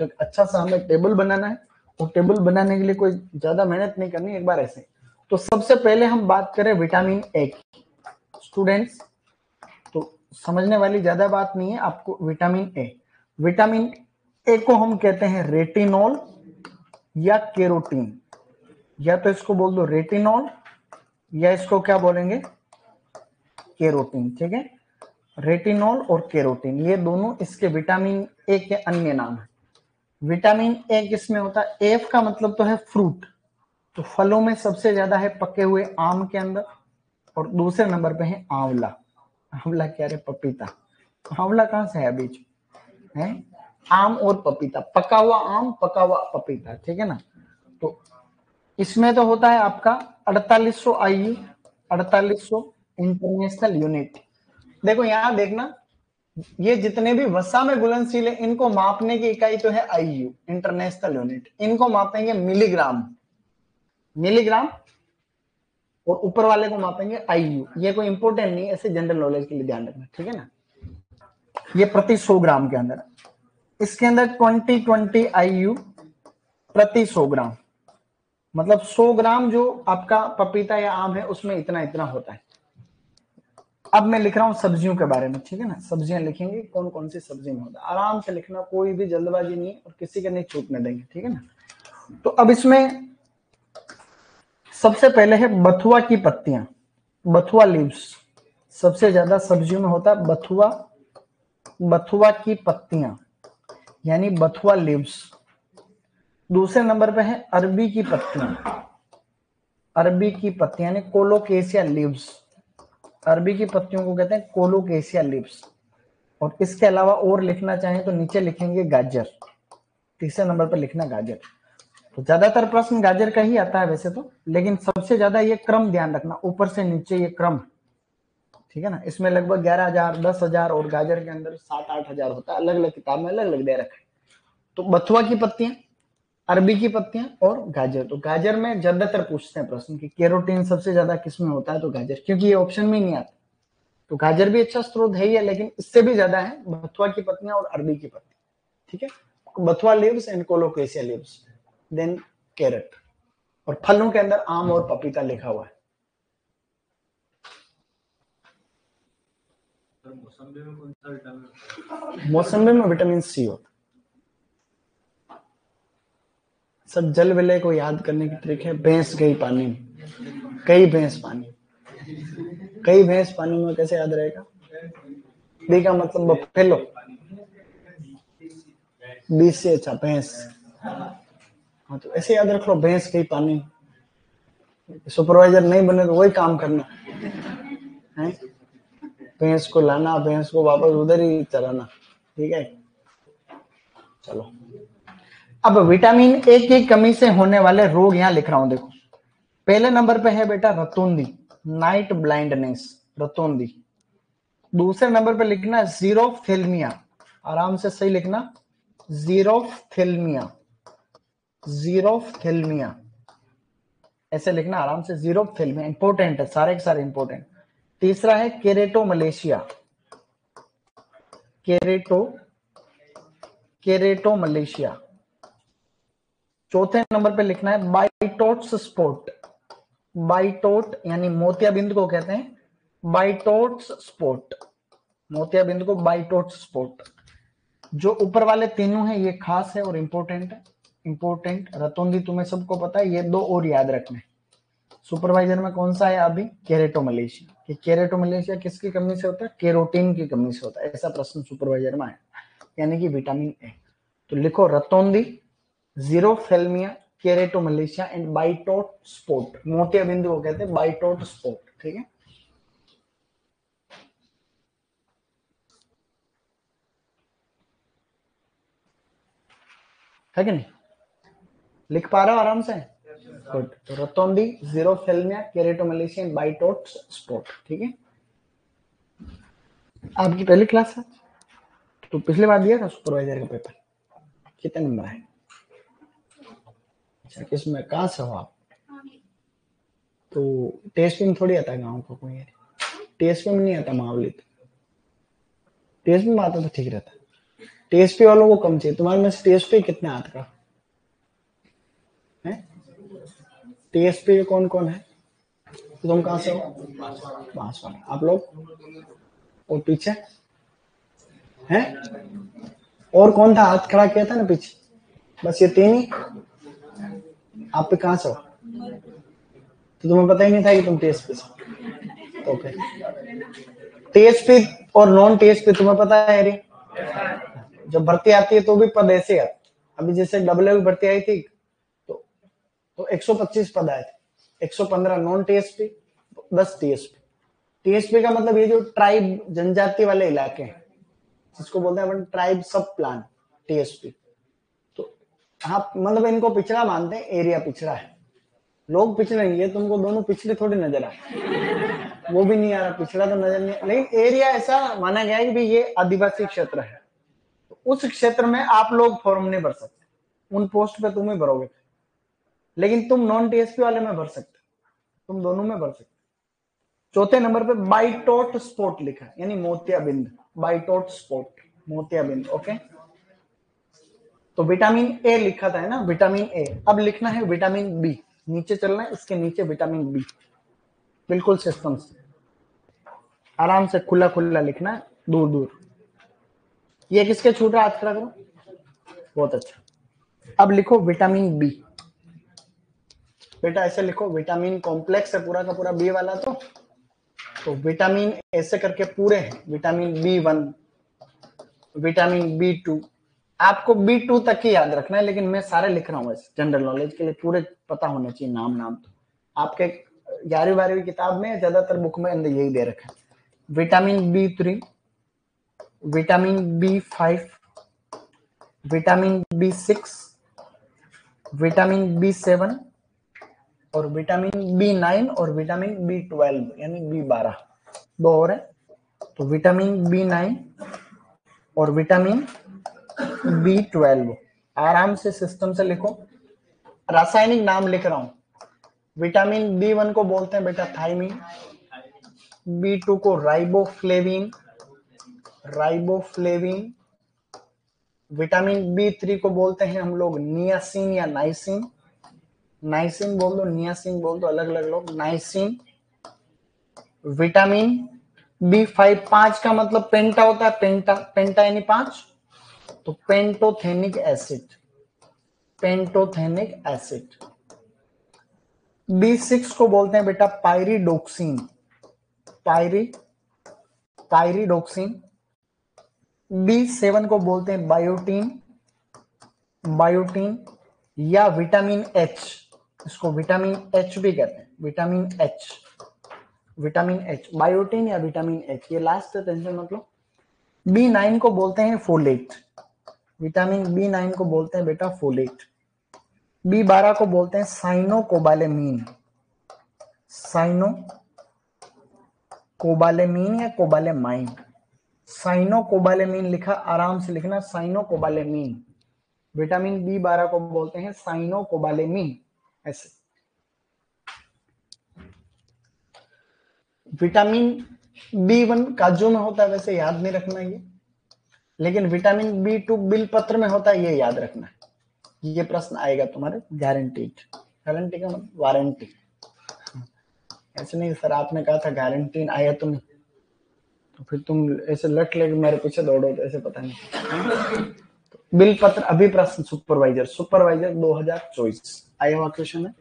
तो एक अच्छा सा हमें टेबल बनाना है, और टेबल बनाने के लिए कोई ज्यादा मेहनत नहीं करनी, एक बार ऐसे। तो सबसे पहले हम बात करें विटामिन ए की स्टूडेंट्स। तो समझने वाली ज्यादा बात नहीं है आपको। विटामिन ए को हम कहते हैं रेटिनॉल या केरोटीन, या तो इसको बोल दो रेटिनॉल, या इसको क्या बोलेंगे, केरोटीन, ठीक है? रेटिनॉल और केरोटीन ये दोनों इसके विटामिन ए के अन्य नाम है। विटामिन ए किसमें होता है? एफ का मतलब तो है फ्रूट, तो फलों में सबसे ज्यादा है पके हुए आम के अंदर, और दूसरे नंबर पे है आंवला। आंवला क्या रे, पपीता। आंवला कहां से है बीच है? आम और पपीता, पका हुआ आम, पका हुआ पपीता, ठीक है ना? तो इसमें तो होता है आपका 4800 IU, 4800 इंटरनेशनल यूनिट। देखो यहां देखना, ये जितने भी वसा में घुलनशील है इनको मापने की इकाई तो है IU, इंटरनेशनल यूनिट। इनको मापेंगे मिलीग्राम, मिलीग्राम, और ऊपर वाले को मापेंगे IU। ये कोई इंपोर्टेंट नहीं है, ऐसे जनरल नॉलेज के लिए ध्यान रखना, ठीक है ना? ये प्रति 100 ग्राम के अंदर, इसके अंदर 20 IU प्रति 100 ग्राम, मतलब 100 ग्राम जो आपका पपीता या आम है उसमें इतना इतना होता है। अब मैं लिख रहा हूं सब्जियों के बारे में, ठीक है ना? सब्जियां लिखेंगे कौन कौन सी सब्जी में होता है, आराम से लिखना, कोई भी जल्दबाजी नहीं और किसी का नहीं छूटने देंगे, ठीक है ना? तो अब इसमें सबसे पहले है बथुआ की पत्तियां, बथुआ लीव्स। सबसे ज्यादा सब्जियों में होता है बथुआ, बथुआ की पत्तियां यानी बथुआ लीव्स। दूसरे नंबर पे है अरबी की पत्तियां, अरबी की पत्तियां यानी कोलोकेशिया लीव्स। अरबी की पत्तियों को कहते हैं कोलोकेशिया लीव्स। और इसके अलावा और लिखना चाहें तो नीचे लिखेंगे गाजर, तीसरे नंबर पर लिखना गाजर। तो ज्यादातर प्रश्न गाजर का ही आता है वैसे तो, लेकिन सबसे ज्यादा ये क्रम ध्यान रखना, ऊपर से नीचे ये क्रम, ठीक है ना? इसमें लगभग 11,000, 10,000 और गाजर के अंदर 7-8 हजार होता है, अलग अलग किताब में अलग अलग दे रखा है। तो बथुआ की पत्तियां, अरबी की पत्तियां और गाजर। तो गाजर में ज्यादातर पूछते हैं प्रश्न कि केरोटीन सबसे ज्यादा किसमें होता है, तो गाजर, क्योंकि ये ऑप्शन में ही नहीं आता। तो गाजर भी अच्छा स्रोत है ही है, लेकिन इससे भी ज्यादा है बथुआ की पत्तियां और अरबी की पत्तियां, ठीक है? Bathua leaves and colocasia leaves, then carrot. और फलों के अंदर आम और पपीता लिखा हुआ है। मौसम्बी में विटामिन सी होता है। सब जल विलय को याद करने की ट्रिक है। भैंस गई पानी में, कई भैंस पानी, कई भैंस पानी में कैसे याद रहेगा? बी का मतलब बफेलो, बी से अच्छा भैंस। हाँ तो ऐसे याद रख लो, भैंस गई पानी। सुपरवाइजर नहीं बने तो वही काम करना है, भैंस को लाना, भैंस को वापस उधर ही चलाना, ठीक है। चलो, अब विटामिन ए की कमी से होने वाले रोग यहां लिख रहा हूं, देखो। पहले नंबर पे है बेटा रतौंधी, नाइट ब्लाइंडनेस, रतौंधी। दूसरे नंबर पे लिखना जीरोफ्थेल्मिया, आराम से सही लिखना, जीरोफ्थेल्मिया, जीरोफ्थेल्मिया ऐसे लिखना आराम से, जीरोफ्थेल्मिया इंपॉर्टेंट है, सारे के सारे इंपॉर्टेंट। तीसरा है केरेटोमलेशिया, केरेटोमलेशिया। चौथे नंबर पे लिखना है बाइटोट्स स्पॉट, बाइटोट यानी मोतियाबिंद को कहते हैं बाइटोट्स स्पॉट, मोतियाबिंद को बाइटोट्स स्पॉट। जो ऊपर वाले तीनों हैं ये खास है और इंपॉर्टेंट है, इंपॉर्टेंट। रतौंधी तुम्हें सबको पता है, ये दो और याद रखना है। सुपरवाइजर में कौन सा है अभी, केरेटोमलेशिया। कि केरेटोमलेशिया किसकी कमी से होता है, केरोटीन की कमी से होता है, ऐसा प्रश्न सुपरवाइजर में आया, यानी कि विटामिन ए। तो लिखो रतौंधी, जीरोफेल्मिया, केरेटोमलेशिया एंड बाइटोट स्पॉट, मोतियाबिंद को कहते हैं बाइटोट स्पॉट, ठीक है। है कि नहीं, लिख पा रहे हो आराम से, गुड। तो रतौंधी, जीरोफेल्मिया, केरेटोमलेशिया एंड बाइटोट स्पॉट, ठीक है। आपकी पहली क्लास है, तो पिछले बार दिया था सुपरवाइजर का पेपर, कितने नंबर है? अच्छा, किसमें, कहाँ से हो आप? तो टेस्ट में थोड़ी आता है गाँव को कोई, टेस्ट में नहीं आता मावली, तो टेस्ट में आता तो ठीक रहता। टीएसपी वालों को कम चाहिए, तुम्हारे में से टीएसपी कितने हाथ का है? टीएसपी कौन कौन है? तो तुम कहाँ से हो? बांसवाड़ा। आप लोग? और पीछे हैं? और कौन था हाथ खड़ा किया था ना पीछे? बस ये तीन ही? आप पे कहाँ से हो? तो तुम्हें पता ही नहीं था कि तुम टीएसपी से? ओके। टीएसपी और नॉन टीएसपी तुम्हें पता है रे, जब भर्ती आती है तो भी पद ऐसे आते। अभी जैसे डब्ल्यू की भर्ती आई थी तो 125 पद आए थे, 115 नॉन टीएसपी, 10 टीएसपी। टीएसपी का मतलब ये जो ट्राइब जनजाति वाले इलाके हैं, जिसको बोलते हैं अपन ट्राइब सब प्लान, टीएसपी। तो हाँ, मतलब इनको पिछड़ा मानते हैं, एरिया पिछड़ा है, लोग पिछड़े नहीं है, तुमको दोनों पिछड़े थोड़ी नजर आए, वो भी नहीं आ रहा, पिछड़ा तो नजर नहीं, लेकिन एरिया ऐसा माना गया है कि ये आदिवासी क्षेत्र है, तो उस क्षेत्र में आप लोग फॉर्म नहीं भर सकते, उन पोस्ट पे तुम ही भरोगे, लेकिन तुम नॉन टीएसपी वाले में भर सकते, तुम दोनों में भर सकते। चौथे नंबर पे बाइटोट स्पॉट लिखा है, यानी मोतियाबिंद, बाइटोट स्पॉट, मोतियाबिंद, ओके। तो विटामिन ए लिखा था है ना, विटामिन ए। अब लिखना है विटामिन बी, नीचे चलना है, इसके नीचे विटामिन बी, बिल्कुल सिस्टम से आराम से खुला खुला लिखना है, दूर दूर। ये किसके छूट रहा, हाथ खड़ा करो, बहुत अच्छा। अब लिखो विटामिन बी, बेटा ऐसे लिखो, विटामिन कॉम्प्लेक्स है पूरा का पूरा बी वाला, तो विटामिन ऐसे करके पूरे हैं, विटामिन बी1, विटामिन बी2। आपको बी2 तक ही याद रखना है, लेकिन मैं सारे लिख रहा हूँ जनरल नॉलेज के लिए, पूरे पता होने चाहिए नाम नाम। तो आपके 11वीं 12वीं किताब में ज्यादातर बुक में यही दे रखा है, vitamin B3, vitamin B5, vitamin B6, vitamin बी7 और विटामिन बी9 और विटामिन बी12 यानी बी12, दो और है। तो विटामिन बी9 और विटामिन बी12 आराम से सिस्टम से लिखो, रासायनिक नाम लिख रहा हूं। विटामिन बी1 को बोलते हैं बेटा थाइमिन, बी2 को राइबोफ्लेविन, राइबोफ्लेविन, विटामिन बी3 को बोलते हैं हम लोग नियासिन या नाइसिन, नाइसिन बोल दो, नियासिन बोल दो, अलग अलग लोग, नाइसिन। विटामिन बी5, 5 का मतलब पेंटा होता है, पेंटा, पेंटा यानी 5, तो pantothenic acid, pantothenic acid. B6 को बोलते हैं बेटा पायरिडोक्सिन, पायरिडोक्सिन। बी7 को बोलते हैं बायोटीन, बायोटीन या विटामिन एच, इसको विटामिन एच भी कहते हैं, vitamin H, vitamin H, biotin या विटामिन एच, ये लास्ट है, टेंशन मतलब। B9 को बोलते हैं फोलेट, विटामिन B9 को बोलते हैं बेटा फोलेट। B12 को बोलते हैं साइनोकोबालेमीन, साइनोकोबालेमीन या कोबालेमाइन। साइनोकोबालेमीन लिखा, आराम से लिखना, साइनोकोबालेमीन। विटामिन B12 को बोलते हैं साइनोकोबालेमीन, ऐसे। विटामिन B1 काजू में होता है, वैसे याद नहीं रखना ये, लेकिन विटामिन B2 बिलपत्र में होता है, ये याद रखना है। ये प्रश्न आएगा तुम्हारे, गारंटीड। गारंटी का मतलब वारंटी, ऐसे नहीं सर आपने कहा था गारंटी, आया तो नहीं, तो फिर तुम ऐसे लट लेके मेरे पीछे दौड़ो तो ऐसे पता नहीं। बिलपत्र अभिप्रश्न सुपरवाइजर, सुपरवाइजर 2024 आया हुआ क्वेश्चन है,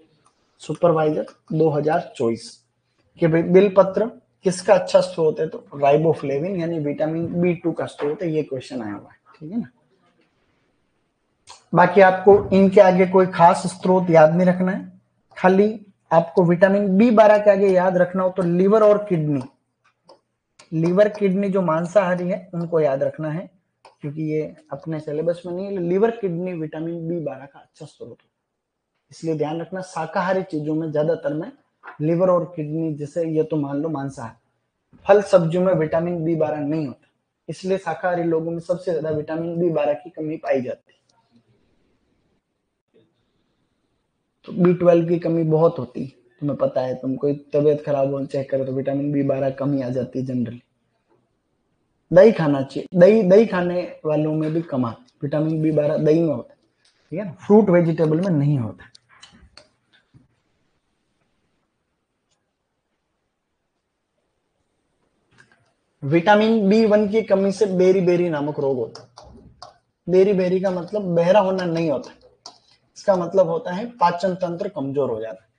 सुपरवाइजर 2024 कि बिलपत्र किसका अच्छा स्रोत है, तो राइबोफ्लेविन यानी विटामिन B2 का स्रोत है, ये क्वेश्चन आया हुआ है, ठीक है ना। बाकी आपको इनके आगे कोई खास स्रोत याद नहीं रखना है, खाली आपको विटामिन B12 के आगे याद रखना हो तो लीवर और किडनी, लीवर किडनी जो मांसाहारी है उनको याद रखना है, क्योंकि ये अपने सिलेबस में नहीं है। लीवर किडनी विटामिन B12 का अच्छा स्रोत है, इसलिए ध्यान रखना। शाकाहारी चीजों में ज्यादातर में लीवर और किडनी, जैसे ये तो मान लो मांसाहारी, फल सब्जियों में विटामिन B12 नहीं होता, इसलिए शाकाहारी लोगों में सबसे ज्यादा विटामिन B12 की कमी पाई जाती है। तो B12 की कमी बहुत होती है, तुम्हें पता है, तुम कोई तबीयत खराब हो चेक करो तो विटामिन B12 कमी आ जाती है जनरली। दही खाना चाहिए, दही खाने वालों में भी कम आती, विटामिन B12 दही में होता है, ठीक है ना, फ्रूट वेजिटेबल में नहीं होता। विटामिन B1 की कमी से बेरी बेरी नामक रोग होता है। बेरी बेरी का मतलब बहरा होना नहीं होता, इसका मतलब होता है पाचन तंत्र कमजोर हो जाता है।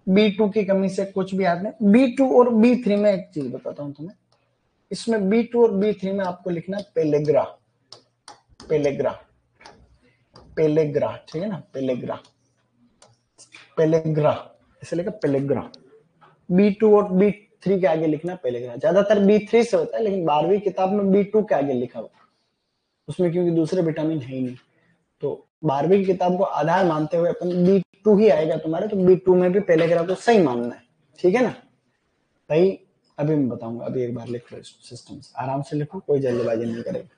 B2 की कमी से कुछ भी याद नहीं। B2 और B3 में एक चीज बताता हूं तुम्हें, इसमें B2 और B3 में आपको लिखना पेलेग्रा, पेलेग्रा, पेलेग्रा, ठीक है ना, पेलेग्रा, पेलेग्रा, ऐसे लिखा पेलेग्रा। B2 और B3 के आगे लिखना पेलेग्रा, ज्यादातर B3 से होता है, लेकिन 12वीं किताब में B2 के आगे लिखा हुआ, उसमें क्योंकि दूसरे विटामिन है ही नहीं, तो 12वीं की किताब को आधार मानते हुए अपन B2 ही आएगा तुम्हारे, तो B2 में भी पेलेग्रा को सही मानना है, ठीक है ना भाई। अभी मैं बताऊंगा, अभी एक बार लिख लो सिस्टम से, आराम से लिखो, कोई जल्दबाजी नहीं करेगा,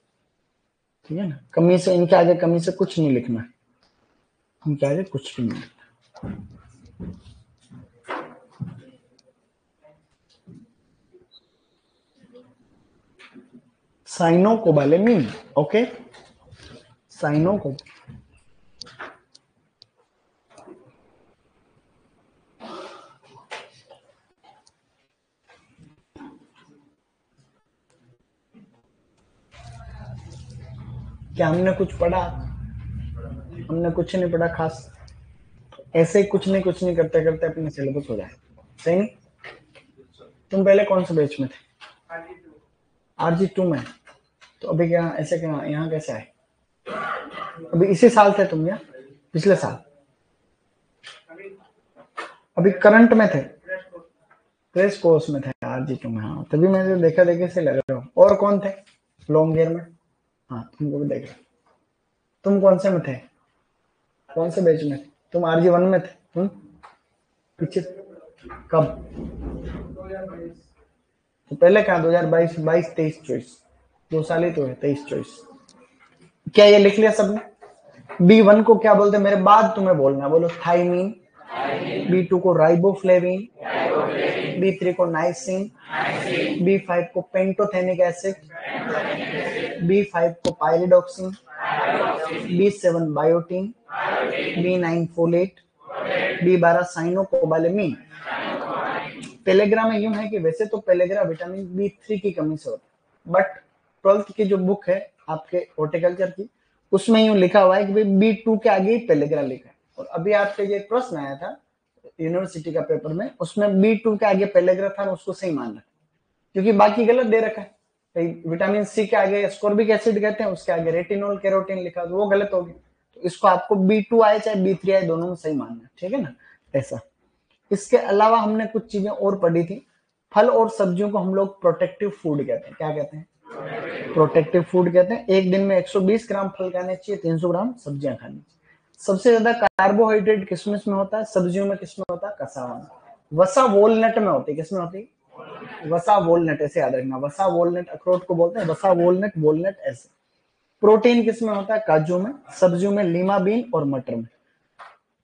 ठीक है ना। कमी से, इनके आगे कमी से कुछ नहीं लिखना है, इनके आगे कुछ भी नहीं लिखना। साइनोकोबालेमीन, ओके, साइनोको, क्या हमने कुछ पढ़ा? हमने कुछ नहीं पढ़ा खास, ऐसे ही कुछ नहीं करते करते अपने सिलेबस हो जाए, सही नहीं। तुम पहले कौन से बैच में थे? RG2 में, तो अभी क्या ऐसे, क्या यहाँ कैसे आए? अभी इसी साल थे तुम या पिछले साल? अभी करंट में थे, क्रेश कोर्स में थे RG2 में, हाँ तभी मैंने देखा देखे से लग रहा हूँ। और कौन थे लॉन्ग ईयर में? हाँ तुमको भी देख रहा। तुम कौन से में थे, कौन से बैच में? तुम RG1 में थे, तुम पीछे कब? तो पहले कहा 2022, 22, 23, 24, 2 साल ही तो है, 23, 24। क्या ये लिख लिया सबने? B1 को क्या बोलते हैं मेरे बाद तुम्हें बोलना, बोलो थाइमीन, B2 को राइबोफ्लेविन, B3 को नाइसिन, B5 को पेंटोथेनिक एसिड, B5 को pyridoxine, B7 biotin, B9 folate, B12 cyanocobalamin. Pellagra में यूं है कि वैसे तो पेलेग्रा विटामिन B3 की कमी से होता है, बट 12th की जो बुक है आपके हॉर्टिकल्चर की, उसमें यूं लिखा हुआ है कि भाई B2 के आगे ही पेलेग्रा लिखा है। और अभी आपके ये प्रश्न आया था यूनिवर्सिटी का पेपर में, उसमें B2 के आगे पेलेग्रा था, उसको सही मान रहा, क्योंकि बाकी गलत दे रखा है। विटामिन सी के आगे स्कॉर्बिक एसिड कहते हैं, उसके आगे रेटिनोल कैरोटीन लिखा, तो वो गलत होगी। तो इसको आपको B2 आए चाहे B3 आए, दोनों में सही मानना है, ठीक है ना, ऐसा। इसके अलावा हमने कुछ चीजें और पढ़ी थी। फल और सब्जियों को हम लोग प्रोटेक्टिव फूड कहते हैं। क्या कहते हैं? प्रोटेक्टिव फूड कहते हैं। एक दिन में 120 ग्राम फल खाने चाहिए, 300 ग्राम सब्जियां खानी चाहिए। सबसे ज्यादा कार्बोहाइड्रेट किसमिस में होता है? सब्जियों में। किसमें होता है? कसावा में। वसा वॉलनट में होती है। किसमें होती है? वसा वॉलनट, ऐसे याद रखना। वसा वॉलनट अखरोट को बोलते हैं, वसा वॉलनट, वॉलनट ऐसे। प्रोटीन किसमें होता है? काजू में। सब्जियों में लीमा बीन और मटर में।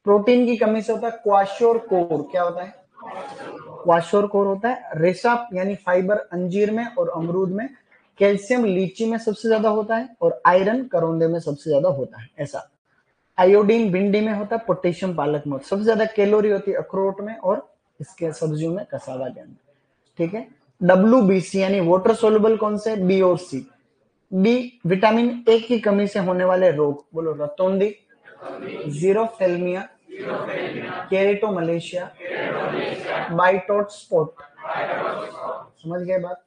प्रोटीन की कमी से होता है क्वाशोरकोर। क्या होता है? क्वाशोरकोर होता है। रेशा यानी फाइबर अंजीर में और अमरूद में। कैल्शियम लीची में सबसे ज्यादा होता है और आयरन करौंदे में सबसे ज्यादा होता है। ऐसा। आयोडीन भिंडी में होता है, पोटेशियम पालक में। सबसे ज्यादा कैलोरी होती है अखरोट में और इसके सब्जियों में, कसावा के अंदर। ठीक है। WBC यानी वाटर सोल्यूबल कौन से? बी और सी। बी विटामिन ए की कमी से होने वाले रोग, बोलो। रतौंधी, जीरोफेल्मिया, केरेटोमलेशिया, बाइटोट स्पॉट। समझ गए बात?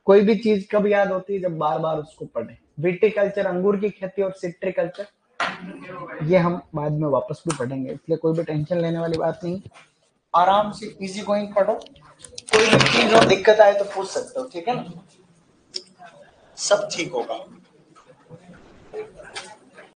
कोई भी चीज कब याद होती है? जब बार बार उसको पढ़े। विटिकल्चर अंगूर की खेती और सिट्रिकल्चर, ये हम बाद में वापस भी पढ़ेंगे, इसलिए कोई भी टेंशन लेने वाली बात नहीं। आराम से इजी गोइंग पढ़ो। कोई भी चीज और दिक्कत आए तो पूछ सकते हो, ठीक है ना? सब ठीक होगा।